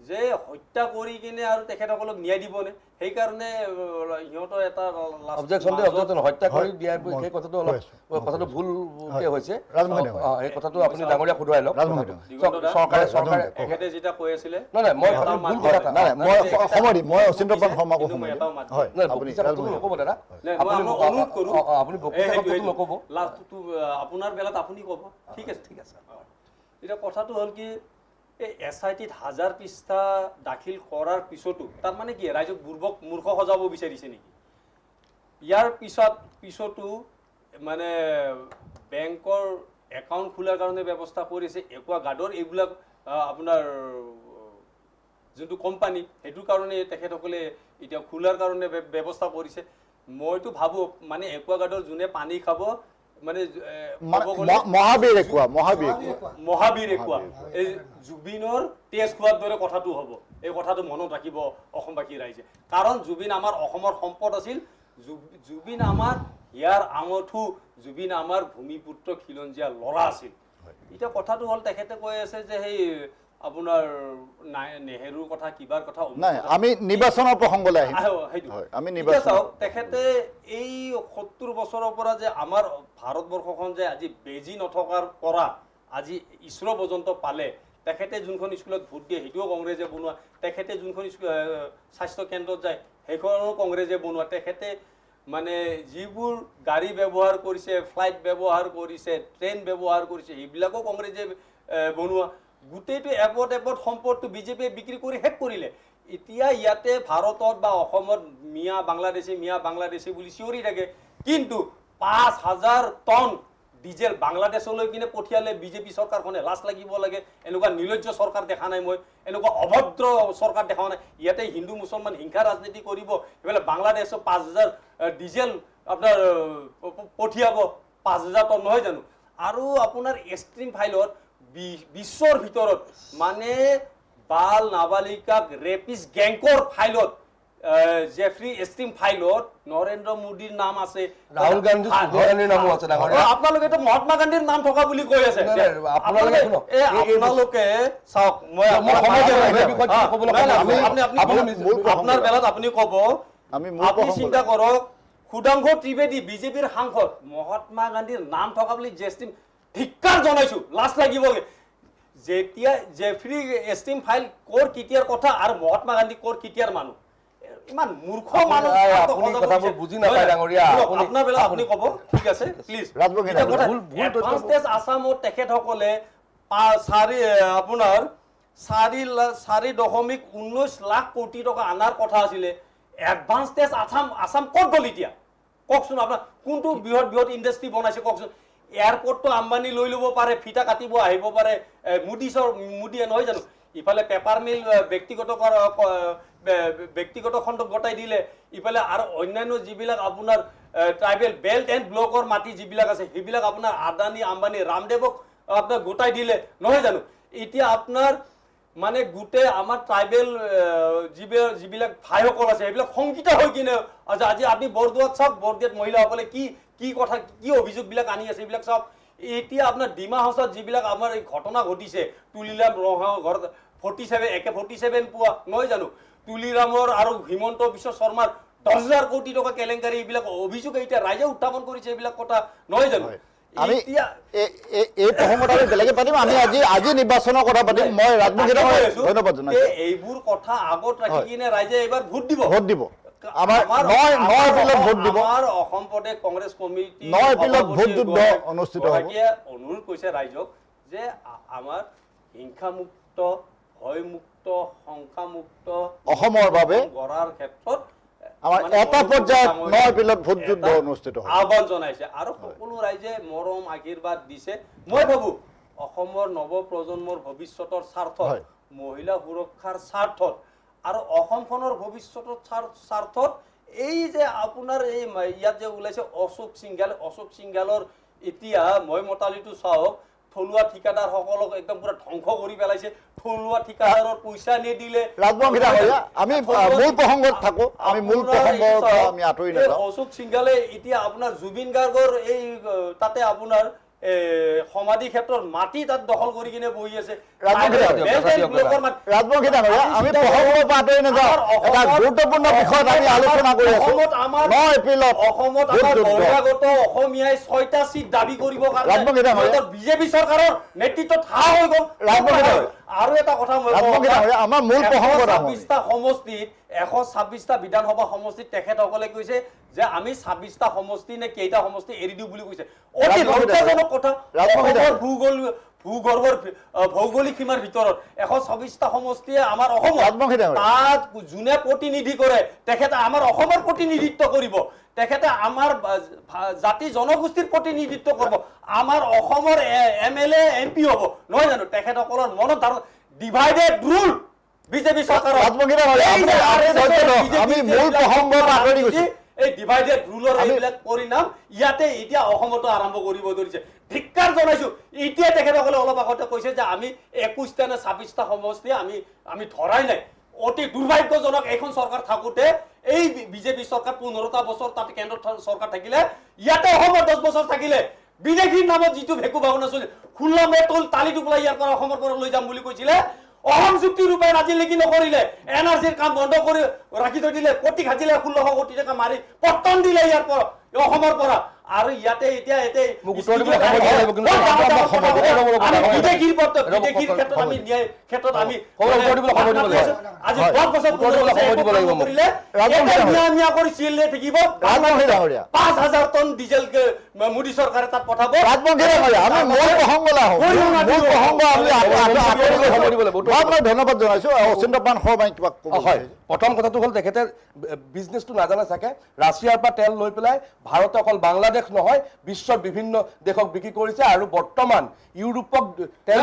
যে হত্যা কৰি কিনে আৰু তেখেতসকলক ন্যায় দিবনে, সেইকাৰণে সিহঁতৰ এটা অবজেকশ্যন হত্যা কৰি দিয়াৰ সেই কথাটো অলপ কথাটো ভুলকে হৈছে, এই কথাটো আপুনি ডাঙৰীয়া শুধৰাই লওক। চৰকাৰে তেখেতে যেতিয়া কৈ আছিলে মই ভুল কথা সময় দিম, মই অচিন্তপ্ৰাণ শৰ্মাকো কিন্তু মই সময় এটাও দিম। মাত হয় নক'ব দাদা, অনুৰোধ কৰোঁ আপুনি বক্তৃতাটো নক'ব, আপোনাৰ বেলাত আপুনি ক'ব। ঠিক আছে ঠিক আছে। এতিয়া কথাটো হ'ল কি এই SITত 1000 পৃষ্ঠা দাখিল কৰাৰ পিছতো তাৰ মানে কি ৰাইজক মূৰ্খ সজাব বিচাৰিছে নেকি? ইয়াৰ পিছতো মানে বেংকৰ একাউণ্ট খোলাৰ কাৰণে ব্যৱস্থা কৰিছে, একুৱাগাৰ্ডৰ এইবিলাক আপোনাৰ যোনটো কোম্পানী সেইটোৰ কাৰণে তেখেতসকলে এতিয়া খোলাৰ কাৰণে ব্যৱস্থা কৰিছে। মইতো ভাবোঁ মানে একুৱাগাৰ্ডৰ যোনে পানী খাব মানে মহাবীৰ একুৱা এই জুবিনৰ তেজ খোৱাৰ দৰে কথাটো হ'ব। এই কথাটো মনত ৰাখিব অসমবাসী ৰাইজে, কাৰণ জুবিন আমাৰ অসমৰ সম্পদ আছিল, জুবিন আমাৰ হিয়াৰ আঙঠু, জুবিন আমাৰ ভূমিপুত্ৰ খিলঞ্জীয়া ল'ৰা আছিল। এতিয়া কথাটো হ'ল তেখেতে কৈ আছে যে সেই আপোনাৰ নেহেৰুৰ কথা কিবাৰ কথা নাই, আমি নিৰ্বাচনৰ প্ৰসংগলৈ আহিম। চাওক তেখেতে এই 70 বছৰৰ পৰা যে আমাৰ ভাৰতবৰ্ষখন যে আজি বেজি নথকাৰ পৰা আজি ইছৰ পৰ্যন্ত পালে, তেখেতে যোনখন স্কুলত ভোট দিয়ে সেইটোও কংগ্ৰেছে বনোৱা, তেখেতে যোনখন স্বাস্থ্য কেন্দ্ৰত যায় সেইখনো কংগ্ৰেছে বনোৱা, তেখেতে মানে যিবোৰ গাড়ী ব্যৱহাৰ কৰিছে, ফ্লাইট ব্যৱহাৰ কৰিছে, ট্ৰেইন ব্যৱহাৰ কৰিছে, সেইবিলাকো কংগ্ৰেছে বনোৱা। গোটেইটো এপদ সম্পদটো বিজেপিয়ে বিক্ৰী কৰি শেষ কৰিলে। এতিয়া ইয়াতে ভাৰতত বা অসমত মিয়া বাংলাদেশী বুলি চিঞৰি থাকে, কিন্তু 5000 টন ডিজেল বাংলাদেশলৈ কিনে পঠিয়ালে বিজেপি চৰকাৰখনে। লাজ লাগিব লাগে, এনেকুৱা নিৰ্লজ্জ চৰকাৰ দেখা নাই মই, এনেকুৱা অভদ্ৰ চৰকাৰ দেখা নাই। ইয়াতে হিন্দু মুছলমান হিংসা ৰাজনীতি কৰিব, এইফালে বাংলাদেশত 5000 ডিজেল আপোনাৰ পঠিয়াব, 5000 টন নহয় জানো। আৰু আপোনাৰ এক্সট্ৰিম ফাইলত বিশ্বৰ ভিতৰত মানে বাল নাবালিকাক ৰেপিষ্ট গেংকৰ ফাইলত জেফ্ৰি এষ্টিম ফাইলত নৰেন্দ্ৰ মোদীৰ নাম আছে, ৰাহুল গান্ধী, সোনিয়া গান্ধীৰ নামো আছে ডাঙৰীয়া। আপোনালোকেতো মহাত্মা গান্ধীৰ নাম থকা বুলি কৈ আছে। নাই, নাই, আপোনালোকে শুনক। আপোনালোকে চাওক, মই আপোনাৰ বেলাত আপুনি ক'ব, আমি মূল আপুনি প্ৰসংগ চিন্তা কৰক, সুধাংশু ত্ৰিবেদী বিজেপিৰ সাংসদ মহাত্মা গান্ধীৰ নাম থকা বুলি জেষ্টিম ধিক্কাৰ জনাইছো, লাজ লাগিবগে। যেতিয়া জেফ্ৰি এষ্টিম ফাইল ক'ৰ কেতিয়াৰ কথা আৰু মহাত্মা গান্ধী ক'ৰ কেতিয়াৰ মানুহ, ইমান মূৰ্খ মানুহ আপুনি কথাবোৰ বুজি নাপায় ডাঙৰীয়া। আপোনাৰ বেলা আপুনি ক'ব, ঠিক আছে প্লিজ। ৰাজবংশী এডভান্সটেজ আছামত তেখেতসকলে আপোনাৰ 4.19 লাখ কোটি টকা অনাৰ কথা আছিলে। এডভান্সটেজ আছাম ক'ত গ'ল এতিয়া কওকচোন? আপোনাৰ কোনটো বৃহৎ বৃহৎ ইণ্ডাষ্ট্ৰি বনাইছে কওকচোন? এয়াৰপৰ্টটো আম্বানী লৈ ল'ব পাৰে, ফিটা কাটিব আহিব পাৰে, মোদীয়ে নহয় জানো? ইফালে পেপাৰ মিল ব্যক্তিগত খণ্ডক গতাই দিলে, ইফালে আৰু অন্যান্য যিবিলাক আপোনাৰ ট্ৰাইবেল বেল্ট এণ্ড ব্লকৰ মাটি যিবিলাক আছে সেইবিলাক আপোনাৰ আদানী আম্বানী ৰামদেৱক আপোনাৰ গোটাই দিলে, নহয় জানো? এতিয়া আপোনাৰ মানে গোটেই আমাৰ ট্ৰাইবেল যিবিলাক ভাইসকল আছে সেইবিলাক শংকিত হৈ কিনে আজি আপুনি বৰদোৱাত চাওক, বৰদিয়াত মহিলাসকলে কি কথা কি অভিযোগবিলাক আনি আছে এইবিলাক চাওক। এতিয়া আপোনাৰ ডিমা হাউচত যিবিলাক আমাৰ এই ঘটনা ঘটিছে, তুলিৰাম ৰঙাও ঘৰত 47 পোৱা, নহয় জানো? তুলিৰামৰ আৰু হিমন্ত বিশ্ব শৰ্মাৰ 10,000 কোটি টকা কেলেংকাৰী, এইবিলাক অভিযোগ এতিয়া ৰাইজে উত্থাপন কৰিছে, এইবিলাক কথা নহয় জানো? আমি এই প্ৰসংগত আমি বেলেগে পাতিম, আমি আজি নিৰ্বাচনৰ কথা পাতিম। মই ৰাজবংশী ধন্যবাদ জনাইছো। এইবোৰ কথা আগত ৰাখি কিনে ৰাইজে এইবাৰ ভোট দিব। আমাৰ 9 এপ্ৰিলত ভোট দিব। আমাৰ অসম প্ৰদেশ কংগ্ৰেছ কমিটি 9 এপ্ৰিলত ভোট যুদ্ধ অনুষ্ঠিত হ'ব। অনুৰোধ কৰিছে ৰাইজক যে আমাৰ হিংসামুক্ত, ভয়মুক্ত, শংকামুক্ত অসমৰ বাবে গঢ়াৰ ক্ষেত্ৰত আমাৰ এটা পৰ্যায়ত 9 এপ্ৰিলত ভোট যুদ্ধ অনুষ্ঠিত হ'ব আহ্বান জনাইছে আৰু সকলো ৰাইজে মৰম আশীৰ্বাদ দিছে। মই ভাবো অসমৰ নৱ প্ৰজন্মৰ ভৱিষ্যতৰ স্বাৰ্থত, মহিলা সুৰক্ষাৰ স্বাৰ্থত আৰু অসমখনৰ ভৱিষ্যতৰ স্বাৰ্থত এই যে আপোনাৰ এই ইয়াত যে ওলাইছে অশোক সিংঘালৰ এতিয়া মই মতালিটো চাওক, থলুৱা ঠিকাদাৰসকলক একদম পুৰা ধ্বংস কৰি পেলাইছে। থলুৱা ঠিকাদাৰৰ পইচা নিদিলে। আমি মূল প্ৰসংগত থাকো, আমি মূল প্ৰসংগৰ পৰা আমি আঁতৰি নাযাওঁ। অশোক সিংঘালে এতিয়া আপোনাৰ জুবিন গাৰ্গৰ এই তাতে আপোনাৰ সমাধি ক্ষেত্ৰৰ মাটি তাত দখল কৰি কিনে বহি আছে। ৰাজবংশী ডাঙৰীয়া, আমি প্ৰসংগৰ পৰা আঁতৰি নাযাওঁ। এটা গুৰুত্বপূৰ্ণ বিষয়ত আমি আলোচনা কৰি আছো। 9 এপ্ৰিলত অসমত আমাৰ বহিৰাগত অসমীয়াই 6টা চিট দাবী কৰিব কাৰণে বিজেপি চৰকাৰৰ নেতৃত্বত হা হৈ গ'ল। আৰু এটা কথা মই আমাৰ মূল প্ৰসংগত 26টা সমষ্টিত 126টা বিধানসভা সমষ্টিত তেখেতসকলে কৈছে যে আমি 26টা সমষ্টি নে কেইটা সমষ্টি এৰি দিওঁ বুলি কৈছে। অতি লজ্জাজনক কথা। ভৌগোলিক সীমাৰ ভিতৰত 126টা সমষ্টিয়ে আমাৰ অসমত, তাত যোনে প্ৰতিনিধি কৰে তেখেতে আমাৰ অসমৰ প্ৰতিনিধিত্ব কৰিব, তেখেতে আমাৰ জাতি জনগোষ্ঠীৰ প্ৰতিনিধিত্ব কৰিব, আমাৰ অসমৰ MLA MP হ'ব, নহয় জানো? তেখেতসকলৰ মনত ডিভাইডেড ৰুল বিজেপি চৰকাৰৰ এই ডিভাইডেড ৰুলৰ এইবিলাক পৰিণাম ইয়াতে এতিয়া অসমতো আৰম্ভ কৰিব ধৰিছে। ধিক্কাৰ জনাইছো। এতিয়া তেখেতসকলে অলপ আগতে কৈছে যে আমি 21টা নে 26টা সমষ্টি আমি ধৰাই নাই। অতি দুৰ্ভাগ্যজনক। এইখন চৰকাৰ থাকোতে এই বিজেপি চৰকাৰ 15টা বছৰ তাত কেন্দ্ৰত চৰকাৰ থাকিলে, ইয়াতে অসমত 10 বছৰ থাকিলে। বিদেশীৰ নামত যিটো ভেকু ভাৱনা চলি 16 মে তালি টোপোলা ইয়াৰ পৰা অসমৰ পৰা লৈ যাম বুলি কৈছিলে, অসম চুক্তি ৰূপায়ণ আজিলৈকে নকৰিলে, NRCৰ কাম বন্ধ কৰি ৰাখি থৈ দিলে, প্ৰতি হাজিলে 1600 কোটি টকা মাৰি পতন দিলে ইয়াৰ পৰা অসমৰ পৰা। আৰু ইয়াতে এতিয়া বিদেশীৰ ক্ষেত্ৰত আমি ন্যায় ক্ষেত্ৰত আমি আজি 10 বছৰ কৰিলে কৰি চিলে থাকিব। 5,000 টন ডিজেল মোদী চৰকাৰে তাত পঠাব। ধন্যবাদ জনাইছো। অচিন্তপান শৰ্মাই কিবা ক'ব? হয়, প্ৰথম কথাটো হ'ল তেখেতে বিজনেছটো নাজানে চাগে। ৰাছিয়াৰ পৰা তেল লৈ পেলাই ভাৰতে অকল বাংলাদেশ নহয় বিশ্বৰ বিভিন্ন দেশক বিক্ৰী কৰিছে আৰু বৰ্তমান ইউৰোপক তেল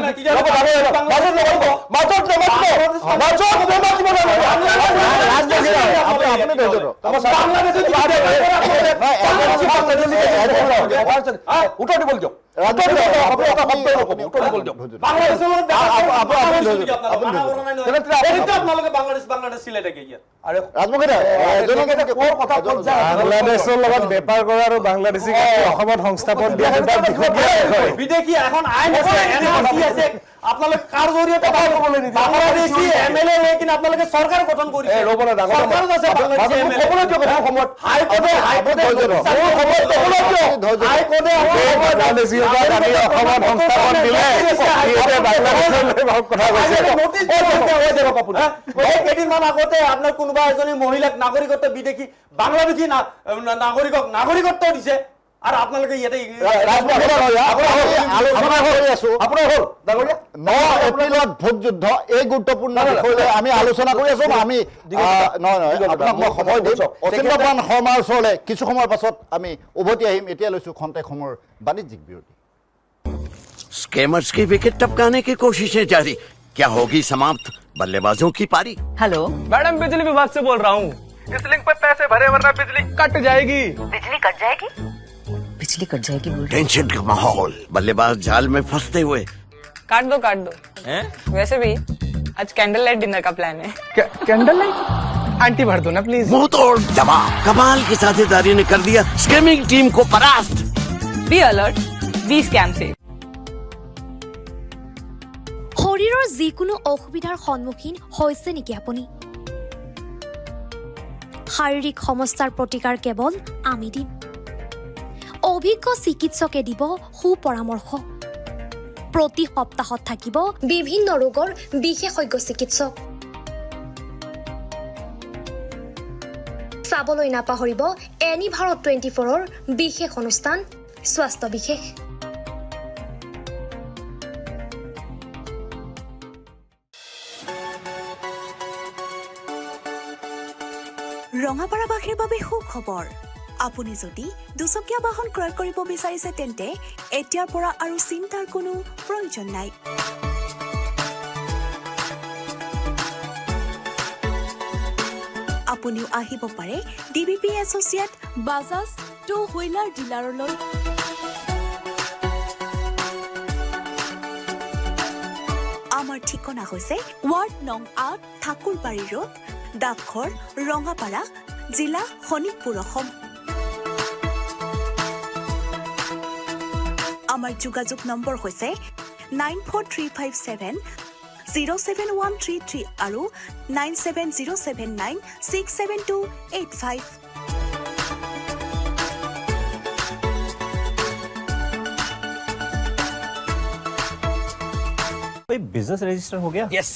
উত্তৰ দিব দিয়ক। বাংলাদেশৰ লগত আপোনালোকে বাংলাদেশ চিলাই থাকে ইয়াত বাংলাদেশৰ লগত বেপাৰ কৰা আৰু বাংলাদেশী অসমত সংস্থাপন দিয়া বিদেশী এখন আইন আছে NRC আছে আপোনালোকে কাৰ জৰিয়তে বাংলাদেশী MLA লৈ কিনে আপোনালোকে চৰকাৰ গঠন কৰিছে চৰকাৰত আছে বাংলাদেশী MLA হাইকোৰ্টে বাংলাদেশীৰ পৰা আমি অসমত সংস্থাপন দিলে কেইদিনমান আগতে আপোনাৰ কোনোবা এজনী মহিলাক নাগৰিকত্ব বিদেশী বাংলাদেশী নাগৰিকক নাগৰিকত্ব দিছে আৰু আপোনালোকে ইয়াতে আলোচনা কৰি আছো 9 এপ্ৰিলত ভোট যুদ্ধ এই গুৰুত্বপূৰ্ণ বিষয়লৈ আমি আলোচনা কৰি আছো আমি আপোনাক মই সময় দিম অচিন্দ্ৰপান শৰ্মাৰ ওচৰলৈ কিছু সময়ৰ পাছত আমি উভতি আহিম এতিয়া লৈছো খন্তেক সময়ৰ বাণিজ্যিক বিৰতি स्कैमर्स की विकेट टपकाने की कोशिशें जारी क्या होगी समाप्त बल्लेबाजों की पारी हेलो मैडम बिजली विभाग से बोल रहा हूँ इस लिंक पे पैसे भरे वरना बिजली कट जाएगी बिजली कट जाएगी बिजली कट जाएगी बोल टेंशन का माहौल बल्लेबाज जाल में फंसते हुए काट दो हैं? वैसे भी आज कैंडल लाइट डिनर का प्लान है कैंडल लाइट आंटी भर दो ना प्लीज मुंह तोड़ जवाब कमाल की साझेदारी ने कर दिया स्कैमिंग टीम को परास्त बी अलर्ट बी स्कैम से শৰীৰৰ যিকোনো অসুবিধাৰ সন্মুখীন হৈছে নেকি আপুনি শাৰীৰিক সমস্যাৰ প্ৰতিকাৰ কেৱল আমি দিম অভিজ্ঞ চিকিৎসকে দিব সুপৰামৰ্শ প্ৰতি সপ্তাহত থাকিব বিভিন্ন ৰোগৰ বিশেষজ্ঞ চিকিৎসক চাবলৈ নাপাহৰিব এনি ভাৰত 24ৰ বিশেষ অনুষ্ঠান স্বাস্থ্য বিশেষ ৰঙাপাৰাবাসীৰ বাবে সুখবৰ আপুনি যদি দুচকীয়া বাহন ক্ৰয় কৰিব বিচাৰিছে তেন্তে এতিয়াৰ পৰা আৰু চিন্তাৰ কোনো প্ৰয়োজন নাই আপুনিও আহিব পাৰে DBP associate Bajaj two wheeler ডিলাৰলৈ আমাৰ ঠিকনা হৈছে ৱাৰ্ড নং ৮ ঠাকুৰবাৰী ৰোড ডাকঘৰ ৰঙাপাৰা জিলা শোণিতপুৰ অসম আমাৰ যোগাযোগ নম্বৰ হৈছে 9435707133 আৰু 9707967285 बिजनेस रजिस्टर हो गया? यस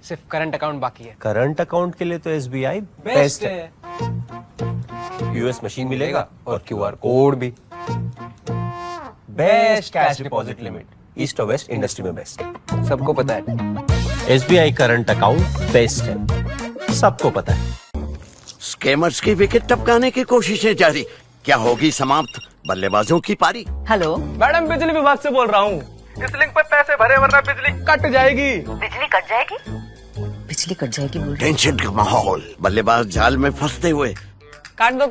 सिर्फ करंट अकाउंट बाकी है करंट अकाउंट के लिए तो SBI बेस्ट है। यूएस मशीन मिलेगा और QR कोड भी। Best cash deposit limit east और वेस्ट इंडस्ट्री में बेस्ट सबको पता है SBI करंट अकाउंट बेस्ट है, सबको पता है। स्कैमर्स की विकेट टपकाने की कोशिशें जारी क्या होगी समाप्त बल्लेबाजों की पारी हेलो मैडम बिजली विभाग से बोल रहा हूँ इस लिंक पे पैसे भरे वरना बिजली कट जाएगी बिजली कट जाएगी बिजली कट जाएगी बोल टेंशन का माहौल बल्लेबाज जाल में फंसते हुए काट दो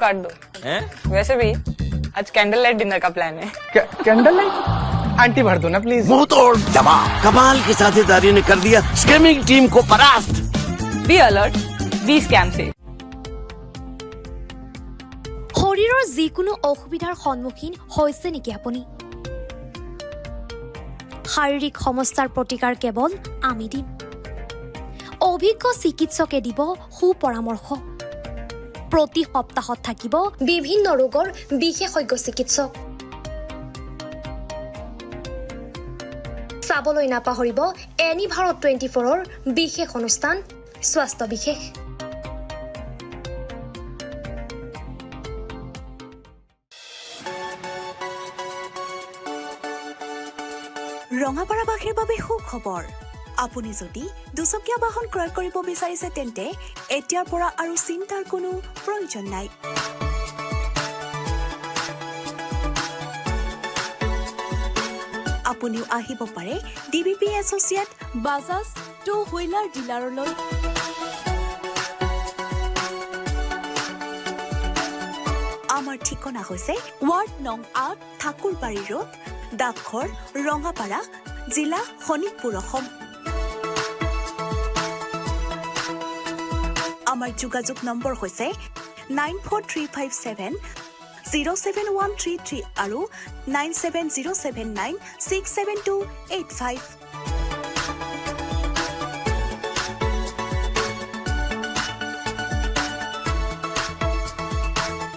हैं? वैसे भी आज कैंडल लाइट डिनर का प्लान है कैंडल लाइट आंटी भर दो ना प्लीज मुंह तोड़ जवाब कमाल की साझेदारी ने कर दिया स्कैमिंग टीम को परास्त बी अलर्ट बी स्कैम से শৰীৰৰ যিকোনো অসুবিধাৰ সন্মুখীন হৈছে নেকি আপুনি শাৰীৰিক সমস্যাৰ প্ৰতিকাৰ কেৱল আমি দিম অভিজ্ঞ চিকিৎসকে দিব সুপৰামৰ্শ প্ৰতি সপ্তাহত থাকিব বিভিন্ন ৰোগৰ বিশেষজ্ঞ চিকিৎসক চাবলৈ নাপাহৰিব এনি ভাৰত 24ৰ বিশেষ অনুষ্ঠান স্বাস্থ্য বিশেষ ৰঙাপাৰাবাসীৰ বাবে সুখবৰ আপুনি যদি দুচকীয়া বাহন ক্ৰয় কৰিব বিচাৰিছে তেন্তে এতিয়াৰ পৰা আৰু চিন্তাৰ কোনো প্ৰয়োজন নাই আপুনিও আহিব পাৰে DBP associate Bajaj two wheeler ডিলাৰলৈ আমাৰ ঠিকনা হৈছে ৱাৰ্ড নং ৮ ঠাকুৰবাৰী ৰোড ডাকঘৰ ৰঙাপাৰা জিলা শোণিতপুৰ অসম আমাৰ যোগাযোগ নম্বৰ হৈছে 9435707133 আৰু 9707967285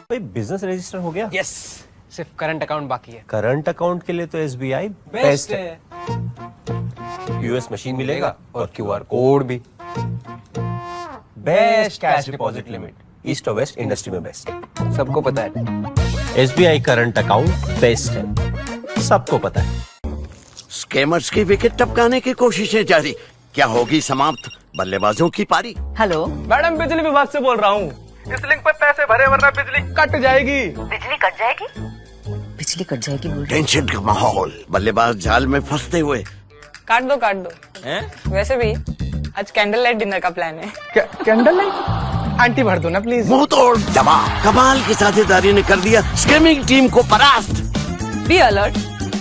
भाई बिजनेस रजिस्टर हो गया? यस, सिर्फ करंट अकाउंट बाकी है। करंट अकाउंट के लिए तो SBI बेस्ट है। यूएस मशीन मिलेगा और QR कोड भी। Best cash deposit limit east और वेस्ट इंडस्ट्री में बेस्ट है, सबको पता है। SBI करंट अकाउंट बेस्ट है, सबको पता है। स्कैमर्स की विकेट टपकाने की कोशिशें जारी, क्या होगी समाप्त बल्लेबाजों की पारी? हेलो मैडम, बिजली विभाग से बोल रहा हूँ। इस लिंक पर पैसे भरे वरना बिजली कट जाएगी। बिजली कट जाएगी? बिजली कट जाएगी बोल रहे टेंशन का माहौल, बल्लेबाज जाल में फंसते हुए। काट दो वैसे भी आज कैंडल लाइट डिनर का प्लान है। कैंडल लाइट आंटी भर दो ना प्लीज। मुंह तोड़ जवाब, कमाल की साझेदारी ने कर दिया स्कैमिंग टीम को परास्त। बी अलर्ट,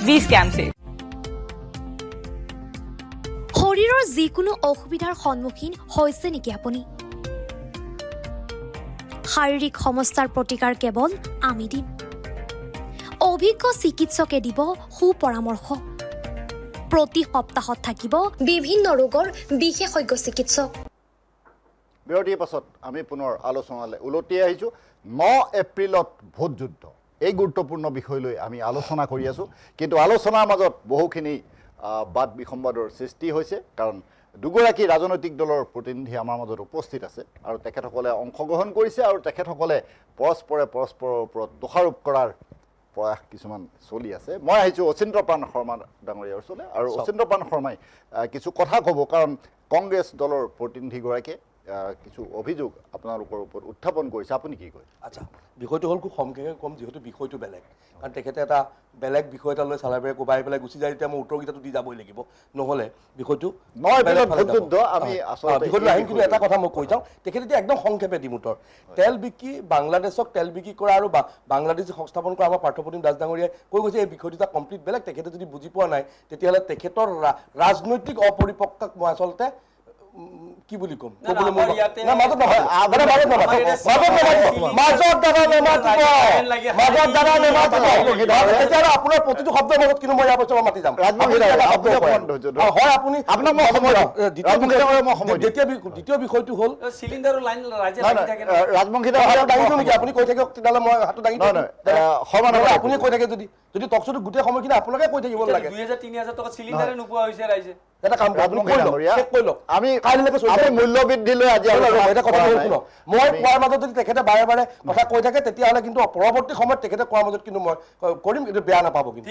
बी स्कैम से। শৰীৰৰ যিকোনো অসুবিধাৰ সন্মুখীন হৈছে নেকি আপুনি? শাৰীৰিক সমস্যাৰ প্ৰতিকাৰ কেৱল আমি দিম। অভিজ্ঞ চিকিৎসকে দিব সুপৰামৰ্শ। প্ৰতি সপ্তাহত থাকিব বিভিন্ন ৰোগৰ বিশেষজ্ঞ চিকিৎসক। বিৰতিৰ পাছত আমি পুনৰ আলোচনালৈ উলটি আহিছোঁ। 9 এপ্ৰিলত ভোট যুদ্ধ, এই গুৰুত্বপূৰ্ণ বিষয় লৈ আমি আলোচনা কৰি আছোঁ। কিন্তু আলোচনাৰ মাজত বহুখিনি বাদ বিসম্বাদৰ সৃষ্টি হৈছে, কাৰণ দুগৰাকী ৰাজনৈতিক দলৰ প্ৰতিনিধি আমাৰ মাজত উপস্থিত আছে আৰু তেখেতসকলে অংশগ্ৰহণ কৰিছে আৰু তেখেতসকলে পৰস্পৰৰ ওপৰত দোষাৰোপ কৰাৰ প্ৰয়াস কিছুমান চলি আছে। মই আহিছোঁ অচিন্দ্ৰপ্ৰাণ শৰ্মা ডাঙৰীয়াৰ ওচৰলৈ, আৰু অচিন্দ্ৰপ্ৰাণ শৰ্মাই কিছু কথা ক'ব, কাৰণ কংগ্ৰেছ দলৰ প্ৰতিনিধিগৰাকীয়ে কিছু অভিযোগ আপোনালোকৰ ওপৰত উত্থাপন কৰিছে। আপুনি কি কয়? আচ্ছা, বিষয়টো হ'ল খুব সংক্ষেপে ক'ম, যিহেতু বিষয়টো বেলেগ, কাৰণ তেখেতে এটা বেলেগ বিষয় এটা লৈ চালাবেৰে কোবাই পেলাই গুচি যায়, তেতিয়া মই উত্তৰকেইটাটো দি যাবই লাগিব, নহ'লে বিষয়টো বিষয়টো আহিম। কিন্তু এটা কথা মই কৈ যাওঁ, তেখেতে এতিয়া একদম সংক্ষেপে দিম উত্তৰ। তেল বিক্ৰী, বাংলাদেশক তেল বিক্ৰী কৰা আৰু বাংলাদেশ সংস্থাপন কৰা আমাৰ পাৰ্থপ্ৰতিম দাস ডাঙৰীয়াই কৈ গৈছে এই বিষয়টো এটা কমপ্লিট বেলেগ। তেখেতে যদি বুজি পোৱা নাই, তেতিয়াহ'লে তেখেতৰ ৰাজনৈতিক অপৰিপক্ক মই আচলতে কি বুলি কম, আপোনাৰ প্ৰতিটো শব্দৰ মাজত কিন্তু মই ইয়াৰ পাছত মাতি যাম। দ্বিতীয় বিষয়টো হ'ল চিলিণ্ডাৰৰ লাইন দাঙিছো নেকি? আপুনি কৈ থাকক, তেতিয়াহ'লে মই হাতটো দাঙি আপুনি কৈ থাকে যদি টকচটো গোটেই সময়খিনি আপোনালোকে কৈ থাকিব লাগে। 2000-3000 টকা চিলিণ্ডাৰে নোপোৱা হৈছে ৰাইজে। এটা কাম মূল্য বৃদ্ধি লৈ আজি মই কোৱাৰ মাজত যদি তেখেতে বাৰে বাৰে কথা কৈ থাকে, তেতিয়াহ'লে কিন্তু পৰৱৰ্তী সময়ত তেখেতে কোৱাৰ মাজত কিন্তু মই কৰিম, এইটো বেয়া নাপাব। কিন্তু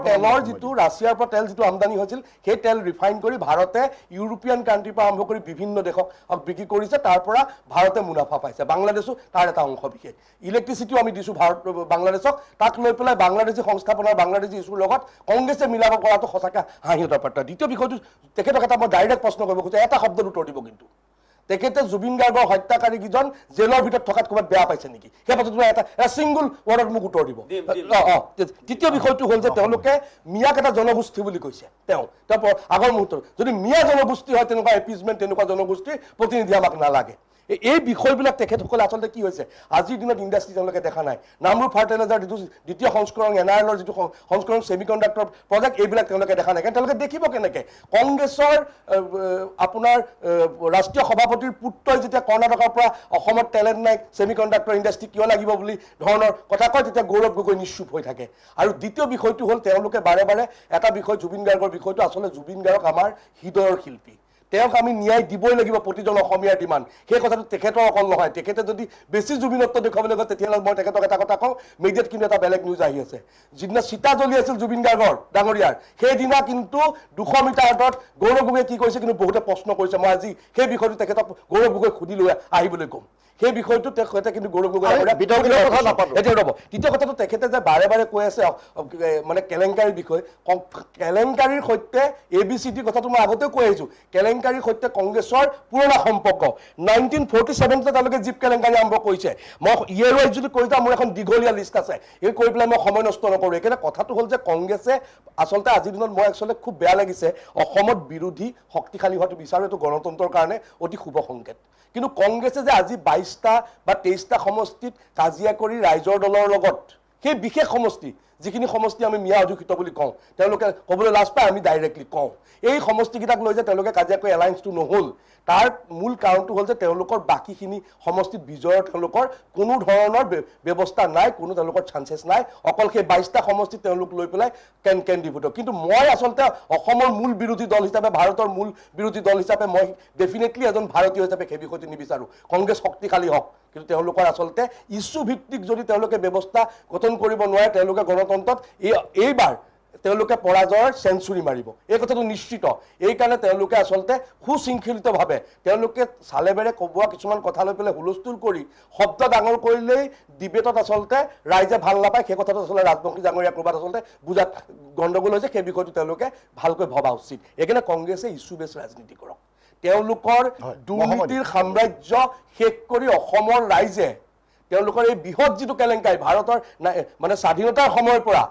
তেলৰ যিটো ৰাছিয়াৰ পৰা তেল যিটো আমদানি হৈছিল, সেই তেল ৰিফাইন কৰি ভাৰতে ইউৰোপীয়ান কাণ্ট্ৰিৰ পৰা আৰম্ভ কৰি বিভিন্ন দেশক বিক্ৰী কৰিছে, তাৰ পৰা ভাৰতে মুনাফা পাইছে। বাংলাদেশো তাৰ এটা অংশ বিশেষ। ইলেক্ট্ৰিচিটিও আমি দিছোঁ বাংলাদেশক, তাক লৈ পেলাই বাংলাদেশী সংস্থাপনৰ বাংলাদেশী ইছ্যুৰ লগত কংগ্ৰেছে মিলাব কৰাটো সঁচাকৈ হাঁহিউঠাৰ পাত্ৰ। দ্বিতীয় বিষয়টো তেখেতক এটা মই ডাইৰেক্ট প্ৰশ্ন কৰিব খোজোঁ, এটা শব্দত উত্তৰ দিব। কিন্তু তেখেতে জুবিন গাৰ্গৰ হত্যাকাৰীকেইজন জেলৰ ভিতৰত থকাত ক'ৰবাত বেয়া পাইছে নেকি, সেই কথাটো এটা ছিংগুল ৱৰ্ডত মোক উত্তৰ দিব। তৃতীয় বিষয়টো হ'ল যে তেওঁলোকে মিয়াক এটা জনগোষ্ঠী বুলি কৈছে। তেওঁ আগৰ মুহূৰ্তত যদি মিয়া জনগোষ্ঠী হয়, তেনেকুৱা এপিজমেণ্ট, তেনেকুৱা জনগোষ্ঠীৰ প্ৰতিনিধি আমাক নালাগে। এই বিষয়বিলাক তেখেতসকলে আচলতে কি হৈছে, আজিৰ দিনত ইণ্ডাষ্ট্ৰী তেওঁলোকে দেখা নাই। নামৰূপ ফাৰ্টিলাইজাৰ যিটো দ্বিতীয় সংস্কৰণ, NIL-ৰ যিটো সংস্কৰণ, ছেমিকণ্ডাক্টৰ প্ৰজেক্ট, এইবিলাক তেওঁলোকে দেখা নাই। কাৰণ তেওঁলোকে দেখিব কেনেকৈ, কংগ্ৰেছৰ আপোনাৰ ৰাষ্ট্ৰীয় সভাপতিৰ পুত্ৰই যেতিয়া কৰ্ণাটকৰ পৰা অসমত টেলেণ্ট নাই, ছেমিকণ্ডাক্টৰ ইণ্ডাষ্ট্ৰী কিয় লাগিব বুলি ধৰণৰ কথা কয়, তেতিয়া গৌৰৱ গগৈ নিশ্চুপ হৈ থাকে। আৰু দ্বিতীয় বিষয়টো হ'ল তেওঁলোকে বাৰে বাৰে এটা বিষয়, জুবিন গাৰ্গৰ বিষয়টো, আচলতে জুবিন গাৰ্গক আমাৰ হৃদয়ৰ শিল্পী, তেওঁক আমি ন্যায় দিবই লাগিব, প্ৰতিজন অসমীয়াৰ ডিমাণ্ড। সেই কথাটো তেখেতৰ অকল নহয়। তেখেতে যদি বেছি জুবিনত্ব দেখুৱাবলৈ গ'ল, তেতিয়াহ'লে মই তেখেতক এটা কথা কওঁ, মিডিয়াত কিন্তু এটা বেলেগ নিউজ আহি আছে। যিদিনা চিতা জ্বলি আছিল জুবিন গাৰ্গৰ ডাঙৰীয়াৰ, সেইদিনা কিন্তু 200 মিটাৰ আঁতৰত গৌৰৱ গগৈয়ে কি কৰিছে কিন্তু বহুতে প্ৰশ্ন কৰিছে। মই আজি সেই বিষয়টো তেখেতক গৌৰৱ গগৈ সুধি লৈ আহিবলৈ ক'ম। সেই বিষয়টো তেখেতে কিন্তু গৌৰৱ গগৈ বিতৰ্কিত কথা নাপাতো। এতিয়া ৰ'ব দ্বিতীয় কথাটো তেখেতে যে বাৰে বাৰে কৈ আছে মানে কেলেংকাৰীৰ বিষয়ে কেলেংকাৰীৰ সৈতে ABCD কথাটো মই আগতেও কৈ আহিছোঁ কেলেংকাৰীৰ সৈতে কংগ্ৰেছৰ পুৰণা সম্পৰ্ক 1947 তেওঁলোকে জীপ কেলেংকাৰী আৰম্ভ কৰিছে মই ইয়েৰ ৱাইজ যদি কৈ যাওঁ মোৰ এখন দীঘলীয়া লিষ্ট আছে এই কৈ পেলাই মই সময় নষ্ট নকৰোঁ এইকাৰণে কথাটো হ'ল যে কংগ্ৰেছে আচলতে আজিৰ দিনত মই একচুৱেলি খুব বেয়া লাগিছে অসমত বিৰোধী শক্তিশালী হোৱাটো বিচাৰোঁ এইটো গণতন্ত্ৰৰ কাৰণে অতি শুভ সংকেত কিন্তু কংগ্ৰেছে যে আজি 22টা বা 23টা সমষ্টিত কাজিয়া কৰি ৰাইজৰ দলৰ লগত সেই বিশেষ সমষ্টি যিখিনি সমষ্টি আমি মিয়া অধিকৃত বুলি কওঁ তেওঁলোকে ক'বলৈ লাজ পায় আমি ডাইৰেক্টলি কওঁ এই সমষ্টিকেইটাক লৈ যে তেওঁলোকে কাজিয়া কৰি এলায়েন্সটো নহ'ল তাৰ মূল কাৰণটো হ'ল যে তেওঁলোকৰ বাকীখিনি সমষ্টিত বিজয়ৰ তেওঁলোকৰ কোনো ধৰণৰ ব্যৱস্থা নাই কোনো তেওঁলোকৰ চান্সেছ নাই অকল সেই 22টা সমষ্টিত তেওঁলোক লৈ পেলাই কেন্দ্ৰীভূত কিন্তু মই আচলতে অসমৰ মূল বিৰোধী দল হিচাপে ভাৰতৰ মূল বিৰোধী দল হিচাপে মই ডেফিনেটলি এজন ভাৰতীয় হিচাপে সেই বিষয়টো নিবিচাৰোঁ কংগ্ৰেছ শক্তিশালী হওক কিন্তু তেওঁলোকৰ আচলতে ইছ্যু ভিত্তিক যদি তেওঁলোকে ব্যৱস্থা গঠন কৰিব নোৱাৰে তেওঁলোকে গণতন্ত্ৰত এইবাৰ তেওঁলোকে পৰাজয়ৰ চেঞ্চুৰী মাৰিব এই কথাটো নিশ্চিত এইকাৰণে তেওঁলোকে আচলতে সুশৃংখলিতভাৱে তেওঁলোকে চালেবেৰে ক'বোৱা কিছুমান কথা লৈ পেলাই হুলস্থুল কৰি শব্দ ডাঙৰ কৰিলেই ডিবেটত আচলতে ৰাইজে ভাল নাপায় সেই কথাটো আচলতে ৰাজবংশী ডাঙৰীয়া ক'ৰবাত আচলতে বুজাত গণ্ডগোল হৈছে সেই বিষয়টো তেওঁলোকে ভালকৈ ভবা উচিত এইকাৰণে কংগ্ৰেছে ইছ্যু বেছ ৰাজনীতি কৰক তেওঁলোকৰ দুৰ্নীতিৰ সাম্ৰাজ্য শেষ কৰি অসমৰ ৰাইজে তেওঁলোকৰ এই বৃহৎ যিটো কেলেংকাৰী ভাৰতৰ মানে স্বাধীনতাৰ সময়ৰ পৰা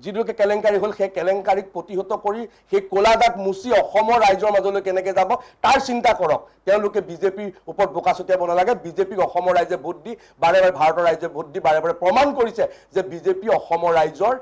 যিটোকে কেলেংকাৰী হ'ল সেই কেলেংকাৰীক প্ৰতিহত কৰি সেই ক'লা দাগ মুচি অসমৰ ৰাইজৰ মাজলৈ কেনেকৈ যাব তাৰ চিন্তা কৰক তেওঁলোকে বিজেপিৰ ওপৰত বোকা ছটিয়াব নালাগে বিজেপিক অসমৰ ৰাইজে ভোট দি বাৰে বাৰে ভাৰতৰ ৰাইজে ভোট দি বাৰে বাৰে প্ৰমাণ কৰিছে যে বিজেপি অসমৰ ৰাইজৰ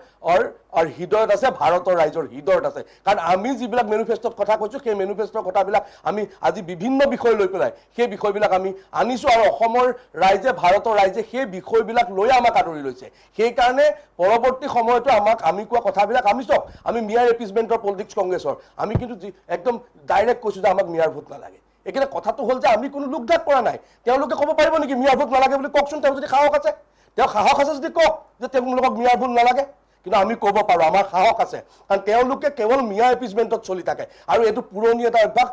হৃদয়ত আছে ভাৰতৰ ৰাইজৰ হৃদয়ত আছে কাৰণ আমি যিবিলাক মেনিফেষ্টত কথা কৈছোঁ সেই মেনিফেষ্টৰ কথাবিলাক আমি আজি বিভিন্ন বিষয় লৈ পেলাই সেই বিষয়বিলাক আমি আনিছোঁ আৰু অসমৰ ৰাইজে ভাৰতৰ ৰাইজে সেই বিষয়বিলাক লৈ আমাক আদৰি লৈছে সেইকাৰণে পৰৱৰ্তী সময়তো আমি কোৱা কথাবিলাক আমি চাওক আমি মিয়াৰ এপিজমেণ্টৰ পলিটিক্স কংগ্ৰেছৰ আমি কিন্তু একদম ডাইৰেক্ট কৈছোঁ যে আমাক মিয়াৰ ভোট নালাগে এইকাৰণে কথাটো হ'ল যে আমি কোনো লোকধাক কৰা নাই তেওঁলোকে ক'ব পাৰিব নেকি মিয়াৰ ভোট নালাগে বুলি কওকচোন তেওঁ যদি সাহস আছে তেওঁ সাহস আছে যদি কওক যে তেওঁলোকক মিয়াৰ ভোট নালাগে কিন্তু আমি ক'ব পাৰোঁ আমাৰ সাহস আছে কাৰণ তেওঁলোকে কেৱল মিয়া এপিজমেণ্টত চলি থাকে আৰু এইটো পুৰণি এটা অভ্যাস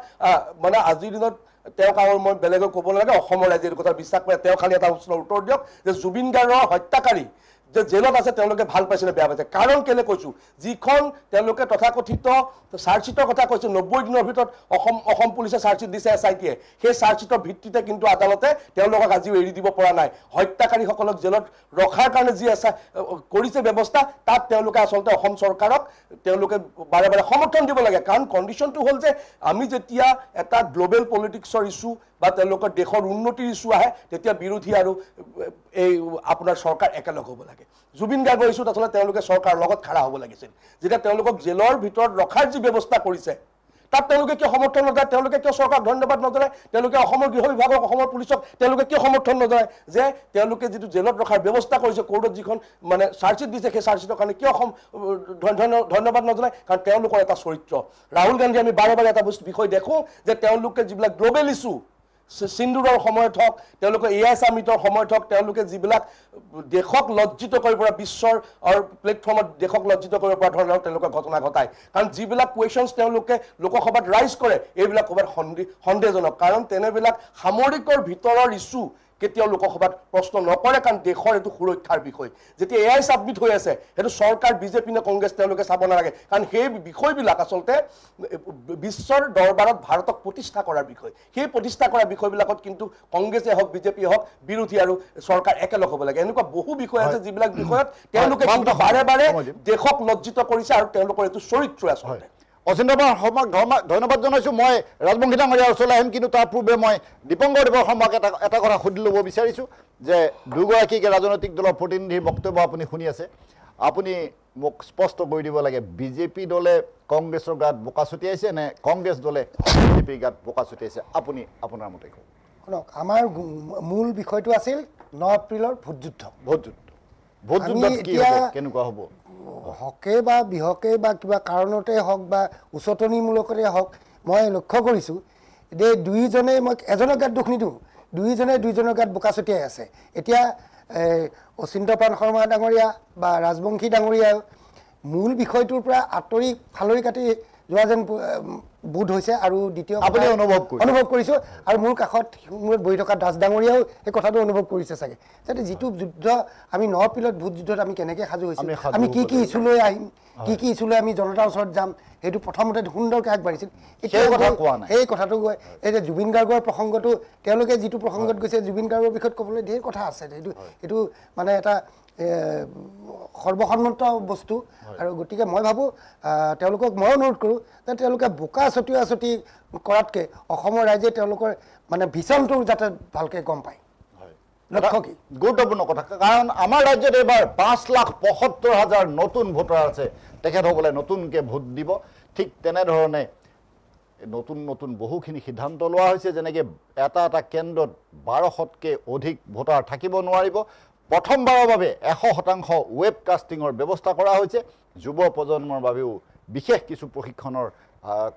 মানে আজিৰ দিনত তেওঁক আৰু মই বেলেগক ক'ব নালাগে অসমৰ ৰাইজে এইটো কথা বিশ্বাস কৰে তেওঁ খালি এটা উত্তৰ দিয়ক যে জুবিন গাৰ্গৰ হত্যাকাৰী যে জেলত আছে তেওঁলোকে ভাল পাইছে নে বেয়া পাইছে কাৰণ কেলে কৈছোঁ যিখন তেওঁলোকে তথাকথিত চাৰ্জশ্বিটৰ কথা কৈছে 90 দিনৰ ভিতৰত অসম পুলিচে চাৰ্জশ্বিট দিছে SIT-য়ে সেই চাৰ্জশ্বিটৰ ভিত্তিতে কিন্তু আদালতে তেওঁলোকক আজিও এৰি দিব পৰা নাই হত্যাকাৰীসকলক জেলত ৰখাৰ কাৰণে যি কৰিছে ব্যৱস্থা তাত তেওঁলোকে আচলতে অসম চৰকাৰক তেওঁলোকে বাৰে বাৰে সমৰ্থন দিব লাগে কাৰণ কণ্ডিশ্যনটো হ'ল যে আমি যেতিয়া এটা গ্ল'বেল পলিটিক্সৰ ইছ্যু বা তেওঁলোকৰ দেশৰ উন্নতিৰ ইছ্যু আহে তেতিয়া বিৰোধী আৰু এই আপোনাৰ চৰকাৰ একেলগ হ'ব লাগে জুবিন গাৰ্গৰ ইছ্যুত আচলতে তেওঁলোকে চৰকাৰৰ লগত খাৰা হ'ব লাগিছিল যেতিয়া তেওঁলোকক জেলৰ ভিতৰত ৰখাৰ যি ব্যৱস্থা কৰিছে তাত তেওঁলোকে কিয় সমৰ্থন নজনায় তেওঁলোকে কিয় চৰকাৰক ধন্যবাদ নজনায় তেওঁলোকে অসমৰ গৃহ বিভাগক অসমৰ পুলিচক তেওঁলোকে কিয় সমৰ্থন নজনায় যে তেওঁলোকে যিটো জেলত ৰখাৰ ব্যৱস্থা কৰিছে কোৰ্টত যিখন মানে চাৰ্জশ্বিট দিছে সেই চাৰ্জশ্বিটৰ কাৰণে কিয় ধন্যবাদ নজনায় কাৰণ তেওঁলোকৰ এটা চৰিত্ৰ ৰাহুল গান্ধী আমি বাৰে বাৰে এটা বিষয় দেখোঁ যে তেওঁলোকে যিবিলাক গ্ল'বেল ইছ্যু সিন্দুৰৰ সময়ত হওক তেওঁলোকে AI সামিটৰ সময়ত হওক তেওঁলোকে যিবিলাক দেশক লজ্জিত কৰিব পৰা বিশ্বৰ প্লেটফৰ্মত দেশক লজ্জিত কৰিব পৰা ধৰণৰ তেওঁলোকে ঘটনা ঘটায় কাৰণ যিবিলাক কুৱেশ্যনছ তেওঁলোকে লোকসভাত ৰাইজ কৰে এইবিলাক ক'ৰবাত সন্দেহজনক কাৰণ তেনেবিলাক সামৰিকৰ ভিতৰৰ ইছ্যু কেতিয়াও লোকসভাত প্ৰশ্ন নকৰে কাৰণ দেশৰ এইটো সুৰক্ষাৰ বিষয় যেতিয়া AI ছাবমিট হৈ আছে সেইটো চৰকাৰ বিজেপি নে কংগ্ৰেছ তেওঁলোকে চাব নালাগে কাৰণ সেই বিষয়বিলাক আচলতে বিশ্বৰ দৰবাৰত ভাৰতক প্ৰতিষ্ঠা কৰাৰ বিষয় সেই প্ৰতিষ্ঠা কৰা বিষয়বিলাকত কিন্তু কংগ্ৰেছে হওক বিজেপি হওক বিৰোধী আৰু চৰকাৰ একেলগ হ'ব লাগে এনেকুৱা বহু বিষয় আছে যিবিলাক বিষয়ত তেওঁলোকে বাৰে বাৰে দেশক লজ্জিত কৰিছে আৰু তেওঁলোকৰ এইটো চৰিত্ৰ আচলতে অচিন্তা শৰ্মাক ধন্যবাদ জনাইছোঁ মই ৰাজবংশী ডাঙৰীয়াৰ ওচৰলৈ আহিম কিন্তু তাৰ পূৰ্বে মই দীপংকৰ দেৱৰ শৰ্মাক এটা কথা সুধি ল'ব বিচাৰিছোঁ যে দুগৰাকী ৰাজনৈতিক দলৰ প্ৰতিনিধিৰ বক্তব্য আপুনি শুনি আছে আপুনি মোক স্পষ্ট কৰি দিব লাগে বিজেপি দলে কংগ্ৰেছৰ গাত বোকা ছটিয়াইছে নে কংগ্ৰেছ দলে বিজেপিৰ গাত বোকা ছটিয়াইছে আপুনি আপোনাৰ মতে কওক শুনক আমাৰ মূল বিষয়টো আছিল 9 এপ্ৰিলৰ ভোটযুদ্ধ কেনেকুৱা হ'ব হকে বা বিহকে বা কিবা কাৰণতে হওক বা উচতনিমূলকৰে হওক মই লক্ষ্য কৰিছোঁ যে দুইজনে মই এজনৰ গাত দুখ নিদিওঁ দুইজনে দুইজনৰ গাত বোকা ছটিয়াই আছে এতিয়া অচিন্তপ্ৰাণ শৰ্মা ডাঙৰীয়া বা ৰাজবংশী ডাঙৰীয়া মূল বিষয়টোৰ পৰা আঁতৰি ফালৰি কাটি যোৱা যেন বোধ হৈছে আৰু দ্বিতীয় আপুনি অনুভৱ কৰিছোঁ আৰু মোৰ কাষত মূৰত বহি থকা দাস ডাঙৰীয়াও এই কথাটো অনুভৱ কৰিছে চাগে যাতে যিটো যুদ্ধ আমি 9 এপ্ৰিলত ভোট যুদ্ধত আমি কেনেকৈ সাজু হৈছোঁ আমি কি ইছ্যু লৈ আহিম কি ইছ্যু লৈ আমি জনতাৰ ওচৰত যাম সেইটো প্ৰথমতে সুন্দৰকৈ আগবাঢ়িছিল এই কথাটো গৈ এই যে জুবিন গাৰ্গৰ প্ৰসংগটো তেওঁলোকে যিটো প্ৰসংগত গৈছে জুবিন গাৰ্গৰ বিষয়ত ক'বলৈ ঢেৰ কথা আছে এইটো মানে এটা সৰ্বসন্মত বস্তু আৰু গতিকে মই ভাবোঁ তেওঁলোকক মই অনুৰোধ কৰোঁ যে তেওঁলোকে বোকা ছটিওৱা কৰাতকৈ অসমৰ ৰাইজে তেওঁলোকৰ মানে ভিছনটো যাতে ভালকৈ গম পায় লক্ষ্য কি গুৰুত্বপূৰ্ণ কথা কাৰণ আমাৰ ৰাজ্যত এইবাৰ 5,75,000 নতুন ভোটাৰ আছে তেখেতসকলে নতুনকৈ ভোট দিব ঠিক তেনেধৰণে নতুন বহুখিনি সিদ্ধান্ত লোৱা হৈছে যেনেকৈ এটা কেন্দ্ৰত 1200তকৈ অধিক ভোটাৰ থাকিব নোৱাৰিব প্ৰথমবাৰৰ বাবে 100% ৱেব কাষ্টিঙৰ ব্যৱস্থা কৰা হৈছে যুৱ প্ৰজন্মৰ বাবেও বিশেষ কিছু প্ৰশিক্ষণৰ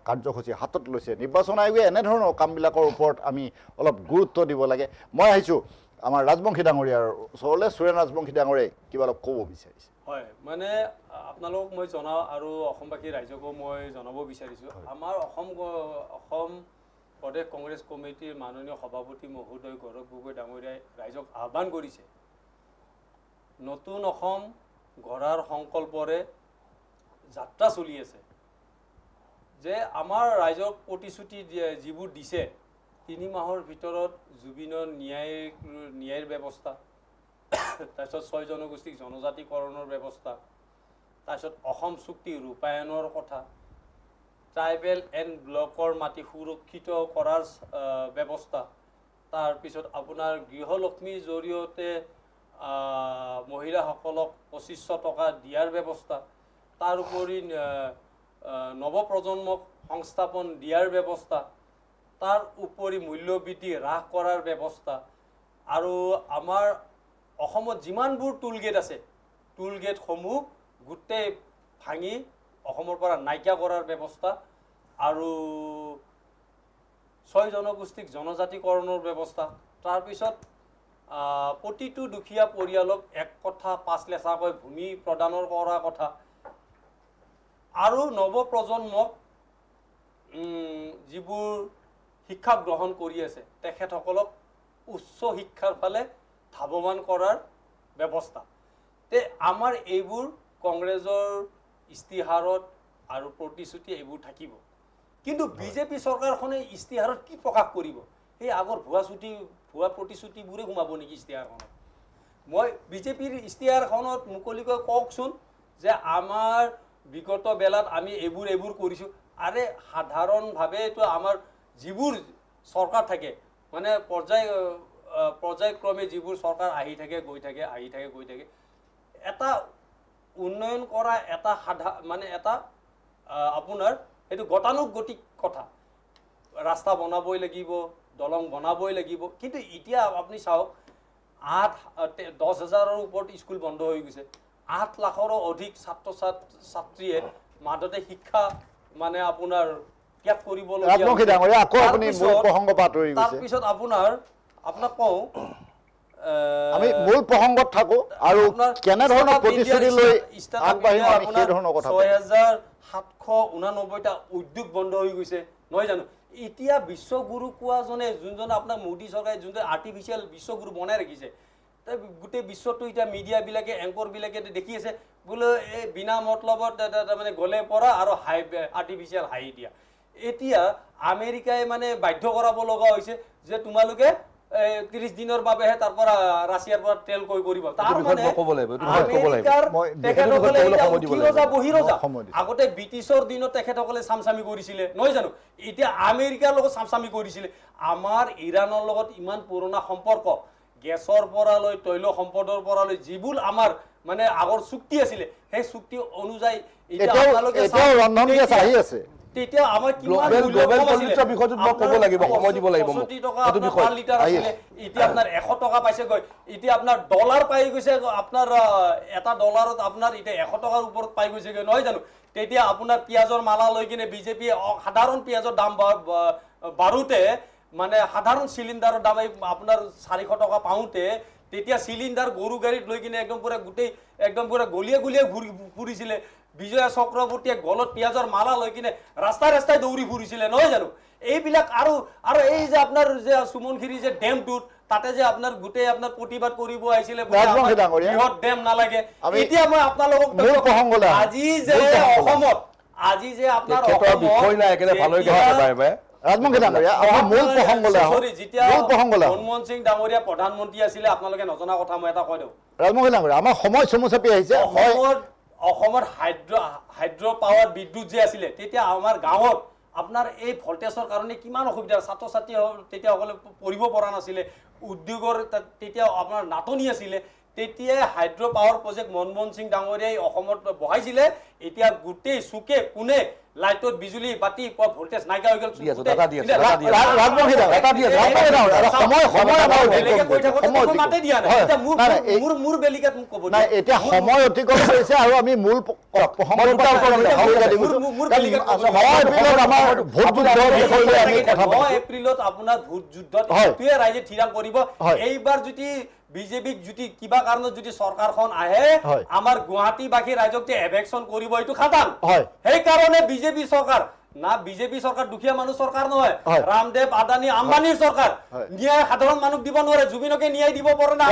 কাৰ্যসূচী হাতত লৈছে নিৰ্বাচন আয়োগে এনেধৰণৰ কামবিলাকৰ ওপৰত আমি অলপ গুৰুত্ব দিব লাগে মই আহিছোঁ আমাৰ ৰাজবংশী ডাঙৰীয়াৰ ওচৰলৈ সুৰেণ ৰাজবংশী ডাঙৰীয়াই কিবা অলপ ক'ব বিচাৰিছে হয় মানে আপোনালোকক মই জনাওঁ আৰু অসমবাসী ৰাইজকো মই জনাব বিচাৰিছোঁ আমাৰ অসম প্ৰদেশ কংগ্ৰেছ কমিটিৰ মাননীয় সভাপতি মহোদয় গৌৰৱ গগৈ ডাঙৰীয়াই ৰাইজক আহ্বান কৰিছে নতুন অসম গঢ়াৰ সংকল্পৰে যাত্ৰা চলি আছে যে আমাৰ ৰাইজক প্ৰতিশ্ৰুতি যিবোৰ দিছে 3 মাহৰ ভিতৰত জুবিনৰ ন্যায়ৰ ব্যৱস্থা তাৰপিছত 6 জনগোষ্ঠীক জনজাতিকৰণৰ ব্যৱস্থা তাৰপিছত অসম চুক্তি ৰূপায়ণৰ কথা ট্ৰাইবেল এণ্ড ব্লকৰ মাটি সুৰক্ষিত কৰাৰ ব্যৱস্থা তাৰপিছত আপোনাৰ গৃহলক্ষ্মীৰ জৰিয়তে মহিলাসকলক 2500 টকা দিয়াৰ ব্যৱস্থা তাৰ উপৰি নৱপ্ৰজন্মক সংস্থাপন দিয়াৰ ব্যৱস্থা তাৰ উপৰি মূল্যবৃদ্ধি হ্ৰাস কৰাৰ ব্যৱস্থা আৰু আমাৰ অসমত যিমানবোৰ টুল গেট আছে টুল গেটসমূহ গোটেই ভাঙি অসমৰ পৰা নাইকিয়া কৰাৰ ব্যৱস্থা আৰু 6 জনগোষ্ঠীক জনজাতিকৰণৰ ব্যৱস্থা তাৰপিছত প্ৰতিটো দুখীয়া পৰিয়ালক 1 কঠা 5 লেছাকৈ ভূমি প্ৰদানৰ কৰা কথা আৰু নৱপ্ৰজন্মক যিবোৰ শিক্ষা গ্ৰহণ কৰি আছে তেখেতসকলক উচ্চ শিক্ষাৰ ফালে ধাৱমান কৰাৰ ব্যৱস্থা তে আমাৰ এইবোৰ কংগ্ৰেছৰ ইস্তিহাৰত আৰু প্ৰতিশ্ৰুতি এইবোৰ থাকিব কিন্তু বিজেপি চৰকাৰখনে ইস্তিহাৰত কি প্ৰকাশ কৰিব এই আগৰ ভুৱা প্ৰতিশ্ৰুতিবোৰে সোমাব নেকি ইস্তিহাৰখনত মই বিজেপিৰ ইস্তিহাৰখনত মুকলিকৈ কওকচোন যে আমাৰ বিগত বেলাত আমি এইবোৰ কৰিছোঁ আৰে সাধাৰণভাৱেতো আমাৰ যিবোৰ চৰকাৰ থাকে মানে পৰ্যায়ক্ৰমে যিবোৰ চৰকাৰ আহি থাকে গৈ থাকে এটা উন্নয়ন কৰা এটা আপোনাৰ এইটো গতানুগতিক কথা ৰাস্তা বনাবই লাগিব দলং বনাবই লাগিব কিন্তু এতিয়া আপুনি চাওক 10,000ৰ ওপৰত স্কুল বন্ধ হৈ গৈছে 8 লাখৰো অধিক ছাত্ৰীয়ে মাজতে শিক্ষা মানে আপোনাৰ ত্যাগ কৰিবলগীয়া তাৰপিছত আপোনাক কওঁ আমি মূল প্ৰসংগত থাকো আৰু কেনে ধৰণৰ প্ৰতিশ্ৰুতি লৈ আগবাঢ়িম আমি সেই ধৰণৰ কথা 6,789টা উদ্যোগ বন্ধ হৈ গৈছে নহয় জানো এতিয়া বিশ্বগুৰু কোৱাজনে যোনজন আপোনাৰ মোদী চৰকাৰে যোনটো আৰ্টিফিচিয়েল বিশ্বগুৰু বনাই ৰাখিছে গোটেই বিশ্বটো এতিয়া মিডিয়াবিলাকে এংকৰবিলাকে দেখি আছে বোলে এই বিনা মতলবত মানে গলে পৰা আৰু আৰ্টিফিচিয়েল হাঁহি দিয়া এতিয়া আমেৰিকাই মানে বাধ্য কৰাব লগা হৈছে যে তোমালোকে 30 দিনৰ বাবেহে তাৰ পৰা ৰাছিয়াৰ পৰা তেল কৈ কৰিব তাৰ মানে আগতে ব্ৰিটিছৰ দিনত তেখেতসকলে চামচামি কৰিছিলে নহয় জানো এতিয়া আমেৰিকাৰ লগত চামচামি কৰিছিলে আমাৰ ইৰাণৰ লগত ইমান পুৰণা সম্পৰ্ক গেছৰ পৰা লৈ তৈল সম্পদৰ পৰা লৈ যিবোৰ আমাৰ মানে আগৰ চুক্তি আছিলে সেই চুক্তি অনুযায়ী এতিয়া ৰন্ধন গেছ আহি আছে তেতিয়া আমাৰ কিমান গ্লোবেল পলিটিক্সৰ বিষয়টো মই ক'ব লাগিব সময় দিব লাগিব মোক এইটো বিষয় লিটাৰ আছিলে এতিয়া আপোনাৰ 100 টকা পাইছে গৈ এতিয়া আপোনাৰ ডলাৰ পাই গৈছে আপোনাৰ এটা ডলাৰত আপোনাৰ এতিয়া 100 টকাৰ ওপৰত পাই গৈছে গৈ নহয় জানো তেতিয়া আপোনাৰ পিয়াজৰ মালা লৈ কিনে বিজেপি সাধাৰণ পিয়াজৰ দাম বাঢ়োতে মানে সাধাৰণ সিলিণ্ডাৰৰ দাম আপোনাৰ 400 টকা পাওঁতে তেতিয়া চিলিণ্ডাৰ গৰু গাড়ীত লৈ কিনে একদম পুৰা গোটেই একদম পুৰা গলিয়ে গলিয়ে ঘূৰি ফুৰিছিলে বিজয়া চক্ৰৱৰ্তীয়ে গলত পিঁয়াজৰ মালা লৈ কিনে ৰাস্তাই ৰাস্তাই দৌৰি ফুৰিছিলে নহয় জানো এইবিলাক আৰু এই যে আপোনাৰ যে সুমনখিৰি যে ডেমটোত তাতে যে আপোনাৰ গোটেই আপোনাৰ প্ৰতিবাদ কৰিব আহিছিলে বৃহৎ ডেম নালাগে এতিয়া মই আপোনালোকক আজি যে অসমত আজি যে আপোনাৰ বিষয় নাই একেবাৰে ভালকৈ ৰাজমুখী ডাঙৰীয়া আমাৰ মূল প্ৰসংগলৈ আহোঁ মনমোহন সিং ডাঙৰীয়া প্ৰধানমন্ত্ৰী আছিলে আপোনালোকে নজনা কথা মই এটা কৈ দিওঁ ৰাজমুখী ডাঙৰীয়া আমাৰ সময় চমু চাপি আহিছে অসমত হাইড্ৰ পাৱাৰ বিদ্যুৎ যে আছিলে তেতিয়া আমাৰ গাঁৱত আপোনাৰ এই ভল্টেজৰ কাৰণে কিমান অসুবিধা ছাত্ৰ ছাত্ৰী তেতিয়া সকলে পঢ়িব পৰা নাছিলে উদ্যোগৰ তেতিয়া আপোনাৰ নাটনি আছিলে তেতিয়াই হাইড্ৰ পাৱাৰ প্ৰজেক্ট মনমোহন সিং ডাঙৰীয়াই অসমত বহাইছিলে এতিয়া গোটেই চুকে কোনে লাইটত বিজুলী বাতি ভল্টেজ নাইকিয়া হৈ গ'ল এতিয়া সময় অতিক্ৰম কৰিছে আৰু আমি মূল এপ্ৰিলত আপোনাৰ ভোট যুদ্ধত এইটোৱে ৰাইজে থিৰাং কৰিব এইবাৰ যদি বিজেপিক যদি কিবা কাৰণত যদি চৰকাৰখন আহে আমাৰ গুৱাহাটীবাসী ৰাইজক যে এভেকশ্যন কৰিব এইটো খাটাং সেইকাৰণে বিজেপি চৰকাৰ না বিজেপি চৰকাৰ দুখীয়া মানুহ চৰকাৰ নহয় ৰামদেৱ আদানী আম্বানীৰ চৰকাৰ ন্যায় সাধাৰণ মানুহ দিব নোৱাৰে জুবিনকে ন্যায় দিব পৰা নাই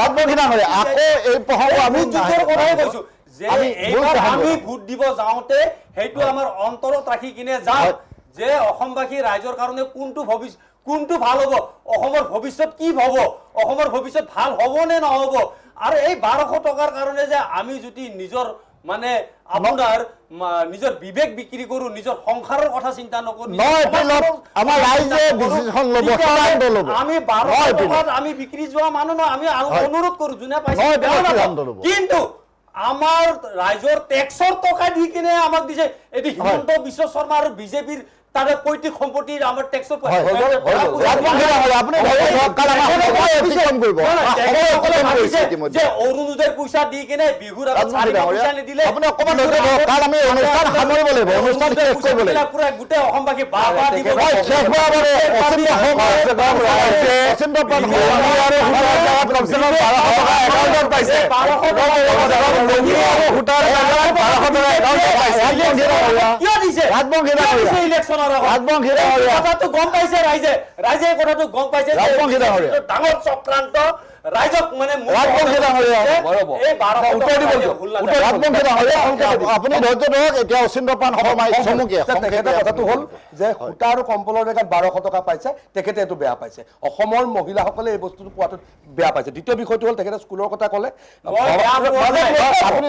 কৈছো যে এইবাৰ আমি ভোট দিব যাওঁতে সেইটো আমাৰ অন্তৰত ৰাখি কিনে যাওঁ যে অসমবাসী ৰাইজৰ কাৰণে কোনটো ভাল হ'ব অসমৰ ভৱিষ্যত কি হ'ব অসমৰ ভৱিষ্যত ভাল হ'ব নে নহ'ব আৰু এই 1200 টকাৰ কাৰণে যে আমি যদি নিজৰ মানে আপোনাৰ নিজৰ বিবেক বিক্ৰী কৰো নিজৰ সংসাৰৰ কথা চিন্তা নকৰো আমাৰ ৰাইজে ডিসিশন ল'ব আমি 1200 টকাত আমি বিক্ৰী যোৱা মানুহ নহয় আমি অনুৰোধ কৰো যোনে পাইছে কিন্তু আমাৰ ৰাইজৰ টেক্সৰ টকা দি কিনে আমাক দিছে এটি হিমন্ত বিশ্ব শৰ্মা আৰু বিজেপিৰ তাৰে পৈতৃক সম্পত্তিৰ আমাৰ টেক্সৰ যে অৰুণোদয় পইচা দি কিনে বিহুৰ পইচা নিদিলে পুৰা গোটেই অসমবাসী কিয় দিছে ইলেকশ্যন কথাটো গম পাইছে ৰাইজে কথাটো গম পাইছে ডাঙৰ চক্ৰান্ত ৰাইজক মানে আপুনি ধৈৰ্য ধৰক এতিয়া অচিন্দ্ৰ পান কথাটো হ'ল যে সূতা আৰু কম্বলৰ জেগাত 1200 টকা পাইছে তেখেতে এইটো বেয়া পাইছে অসমৰ মহিলাসকলে এই বস্তুটো পোৱাটো বেয়া পাইছে দ্বিতীয় বিষয়টো হ'ল তেখেতে স্কুলৰ কথা ক'লে আপুনি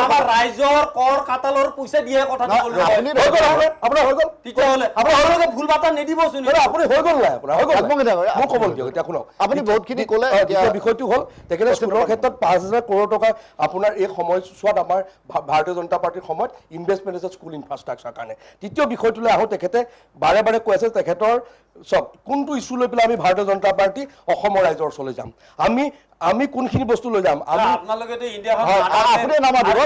আমাৰ ৰাইজৰ কৰ কাটালৰ পইচা দিয়ে কথাটো আপোনাৰ হৈ গ'ল তেতিয়াহ'লে আপোনালোকে ভুল বাৰ্তা নিদিবচোন আপুনি হৈ গ'ল নাই আপোনাৰ হৈ গ'ল মই ক'ব দিয়ক এতিয়া শুনক আপুনি বহুতখিনি ক'লে বিষয়টো হ'ল তেখেতে স্কুলৰ ক্ষেত্ৰত 5000 কৰোৰ টকা আপোনাৰ এই সময়ছোৱাত আমাৰ ভাৰতীয় জনতা পাৰ্টিৰ সময়ত ইনভেষ্টমেণ্ট আছে স্কুল ইনফ্ৰাষ্ট্ৰাকচাৰ কাৰণে দ্বিতীয় বিষয়টোলৈ আহোঁ তেখেতে বাৰে বাৰে কৈ আছে তেখেতৰ চব কোনটো ইছ্যু লৈ পেলাই আমি ভাৰতীয় জনতা পাৰ্টি অসমৰ ৰাইজৰ ওচৰলৈ যাম আমি কোনখিনি বস্তু লৈ যাম আপোনালোকেতো ইণ্ডিয়াখন আপুনি নামাতিব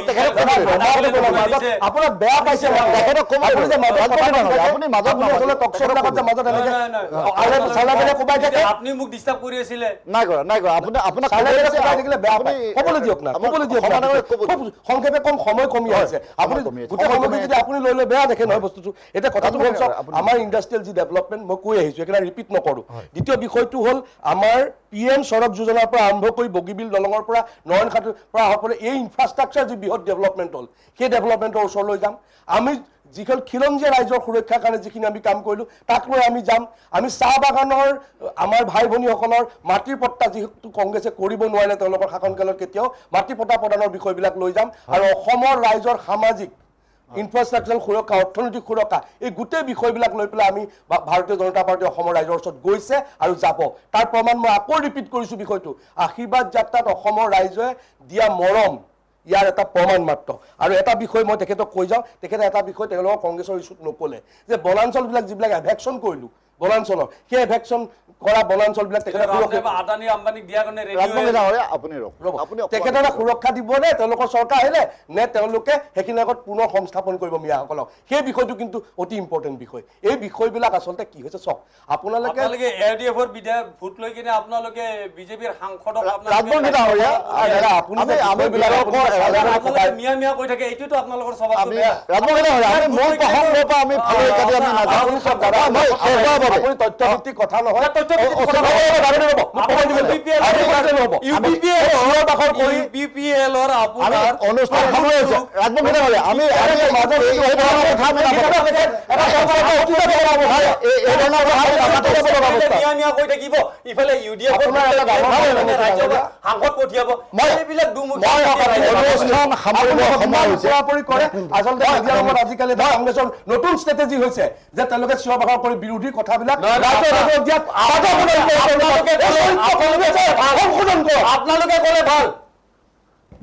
আপোনাৰ বেয়া পাইছে আপুনি মোক ডিষ্টাৰ্ব কৰি আছিলে নাই কৰা আপোনাক ক'বলৈ দিয়ক না সংক্ষেপে কম সময় কমি আছে আপুনি গোটেই সময়টো যদি আপুনি লৈ বেয়া দেখে নহয় বস্তুটো এতিয়া কথাটো হ'ল আমাৰ ইণ্ডাষ্ট্ৰিয়েল যি ডেভেলপমেণ্ট মই কৈ আহিছোঁ একেবাৰে ৰিপিট নকৰোঁ দ্বিতীয় বিষয়টো হ'ল আমাৰ PM সড়ক যোজনাৰ পৰা আৰম্ভ কৰি বগীবিল দলঙৰ পৰা নয়নখাটিৰ পৰা সকলো এই ইনফ্ৰাষ্ট্ৰাকচাৰ যি বৃহৎ ডেভেলপমেণ্ট হ'ল সেই ডেভেলপমেণ্টৰ ওচৰলৈ যাম আমি যিখন খিলঞ্জীয়া ৰাইজৰ সুৰক্ষাৰ কাৰণে যিখিনি আমি কাম কৰিলোঁ তাক লৈ আমি যাম আমি চাহ বাগানৰ আমাৰ ভাই ভনীসকলৰ মাটিৰ পট্টা যিহেতু কংগ্ৰেছে কৰিব নোৱাৰিলে তেওঁলোকৰ শাসনকালত কেতিয়াও মাটি পট্টা প্ৰদানৰ বিষয়বিলাক লৈ যাম আৰু অসমৰ ৰাইজৰ সামাজিক ইনফ্ৰাষ্ট্ৰাকচাৰ সুৰক্ষা অৰ্থনৈতিক সুৰক্ষা এই গোটেই বিষয়বিলাক লৈ পেলাই আমি ভাৰতীয় জনতা পাৰ্টি অসমৰ ৰাইজৰ ওচৰত গৈছে আৰু যাব তাৰ প্ৰমাণ মই আকৌ ৰিপিট কৰিছোঁ বিষয়টো আশীৰ্বাদ যাত্ৰাত অসমৰ ৰাইজে দিয়া মৰম ইয়াৰ এটা প্ৰমাণ মাত্ৰ আৰু এটা বিষয় মই তেখেতক কৈ যাওঁ তেখেতে এটা বিষয় তেওঁলোকৰ কংগ্ৰেছৰ ইছ্যুত নক'লে যে বনাঞ্চলবিলাক যিবিলাক এভেকশ্যন কৰিলোঁ বনাঞ্চলৰ সেই এভেকশ্যন কৰা বনাঞ্চলবিলাক তেখেতে আদানী আম্বানীক দিয়াৰ কাৰণে ৰাজমহল ডাঙৰীয়া আপুনি ৰ'ব ৰ'ব আপুনি তেখেতে সুৰক্ষা দিবনে তেওঁলোকৰ চৰকাৰ আহিলে নে তেওঁলোকে সেইখিনি আগত পুনৰ সংস্থাপন কৰিব মিয়াসকলক সেই বিষয়টো কিন্তু অতি ইম্পৰ্টেণ্ট বিষয় এই বিষয়বিলাক আচলতে কি হৈছে চাওক আপোনালোকে ADF-ৰ বিধায়ক ভোট লৈ কিনে আপোনালোকে বিজেপিৰ সাংসদক ৰাজমহল ডাঙৰীয়া আপুনি মিয়া মিয়া কৈ থাকে এইটোতো আপোনালোকৰ স্বভাৱ আমি ৰাজমহল ডাঙৰীয়া আমি মূল প্ৰসংগৰ পৰা আমি ফালে কাটি আমি নাযাওঁ আপুনি তথ্যভিত্তিক কথা নহয় অনুষ্ঠান সামৰি আছে ৰাজমহল ডাঙৰীয়া আমি মাজত কৈ থাকিব ইফালে UDF সাংসদ পঠিয়াব এইবিলাক অনুষ্ঠান সামৰিব সময় হৈছে কৰে আচলতে আজিকালি কংগ্ৰেছৰ নতুন ষ্ট্ৰেটেজি হৈছে যে তেওঁলোকে চিঞৰ বাখৰ কৰি বিৰোধী কথাবিলাক আপোনালোকে ক'লে ভাল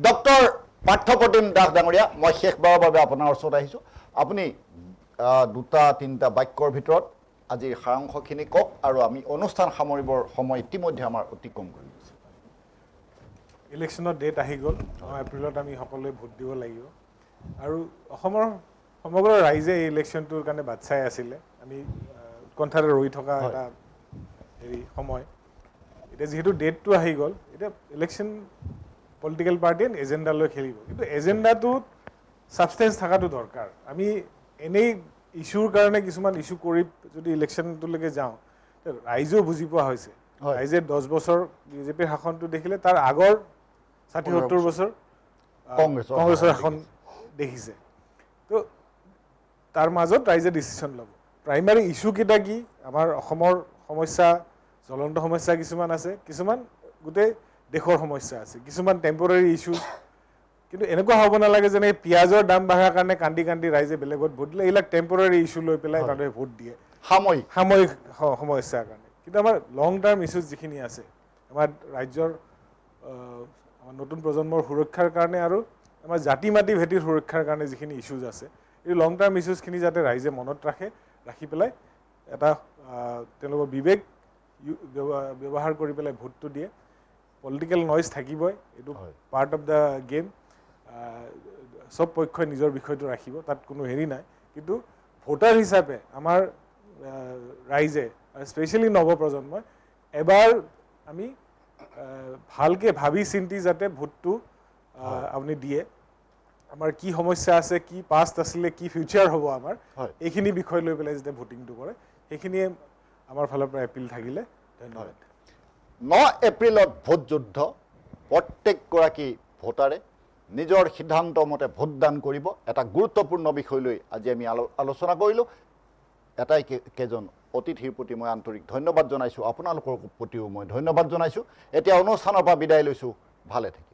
ডক্টৰ পাৰ্থপ্ৰতিম দাস ডাঙৰীয়া মই শেষবাৰৰ বাবে আপোনাৰ ওচৰত আহিছোঁ আপুনি দুটা তিনিটা বাক্যৰ ভিতৰত আজিৰ সাৰাংশখিনি কওক আৰু আমি অনুষ্ঠান সামৰিবৰ সময় ইতিমধ্যে আমাৰ অতিক্ৰম কৰি গৈছে ইলেকশ্যনৰ ডেট আহি গ'ল 9 এপ্ৰিলত আমি সকলোৱে ভোট দিব লাগিব আৰু অসমৰ সমগ্ৰ ৰাইজে এই ইলেকশ্যনটোৰ কাৰণে বাট চাই আছিলে আমি উৎকণ্ঠাৰে ৰৈ থকা এটা সময় এতিয়া যিহেতু ডেটটো আহি গ'ল এতিয়া ইলেকশ্যন পলিটিকেল পাৰ্টিয়ে এজেণ্ডা লৈ খেলিব কিন্তু এজেণ্ডাটোত ছাবষ্টেঞ্চ থকাটো দৰকাৰ আমি এনেই ইছ্যুৰ কাৰণে কিছুমান ইছ্যু কৰি যদি ইলেকশ্যনটোলৈকে যাওঁ ৰাইজেও বুজি পোৱা হৈছে ৰাইজে 10 বছৰ বিজেপিৰ শাসনটো দেখিলে তাৰ আগৰ 60-70 বছৰ কংগ্ৰেছৰ শাসন দেখিছে তো তাৰ মাজত ৰাইজে ডিচিশ্যন ল'ব প্ৰাইমাৰী ইছ্যু কেইটা কি আমাৰ অসমৰ সমস্যা জ্বলন্ত সমস্যা কিছুমান আছে কিছুমান গোটেই দেশৰ সমস্যা আছে কিছুমান টেম্পৰাৰী ইছ্যু কিন্তু এনেকুৱা হ'ব নালাগে যেনে পিঁয়াজৰ দাম বঢ়াৰ কাৰণে কান্দি কান্দি ৰাইজে বেলেগত ভোট দিলে এইবিলাক টেম্পৰাৰী ইছ্যু লৈ পেলাই মানুহে ভোট দিয়ে সাময়িক সমস্যাৰ কাৰণে কিন্তু আমাৰ লং টাৰ্ম ইছ্যুজ যিখিনি আছে আমাৰ ৰাজ্যৰ আমাৰ নতুন প্ৰজন্মৰ সুৰক্ষাৰ কাৰণে আৰু আমাৰ জাতি মাটি ভেটিৰ সুৰক্ষাৰ কাৰণে যিখিনি ইছ্যুজ আছে এই লং টাৰ্ম ইছ্যুজখিনি যাতে ৰাইজে মনত ৰাখি পেলাই এটা তেওঁলোকৰ বিবেক ব্যৱহাৰ কৰি পেলাই ভোটটো দিয়ে পলিটিকেল নইজ থাকিবই এইটো পাৰ্ট অফ দ্য গেম সব পক্ষই নিজৰ বিষয়টো ৰাখিব তাত কোনো হেৰি নাই কিন্তু ভোটাৰ হিচাপে আমাৰ ৰাইজে স্পেচিয়েলি নৱপ্ৰজন্মই এবাৰ আমি ভালকে ভাবি চিন্তি যাতে ভোটটো আপুনি দিয়ে আমাৰ কি সমস্যা আছে কি পাষ্ট আছিলে কি ফিউচাৰ হ'ব আমাৰ এইখিনি বিষয় লৈ পেলাই যাতে ভোটিংটো কৰে সেইখিনিয়ে আমাৰ ফালৰ পৰা এপিল থাকিলে ধন্যবাদ 9 এপ্ৰিলত ভোট যুদ্ধ প্ৰত্যেকগৰাকী ভোটাৰে নিজৰ সিদ্ধান্ত মতে ভোটদান কৰিব এটা গুৰুত্বপূৰ্ণ বিষয় লৈ আজি আমি আলোচনা কৰিলোঁ এটাই কেইজন অতিথিৰ প্ৰতি মই আন্তৰিক ধন্যবাদ জনাইছোঁ আপোনালোকৰ প্ৰতিও মই ধন্যবাদ জনাইছোঁ এতিয়া অনুষ্ঠানৰ পৰা বিদায় লৈছোঁ ভালে থাকি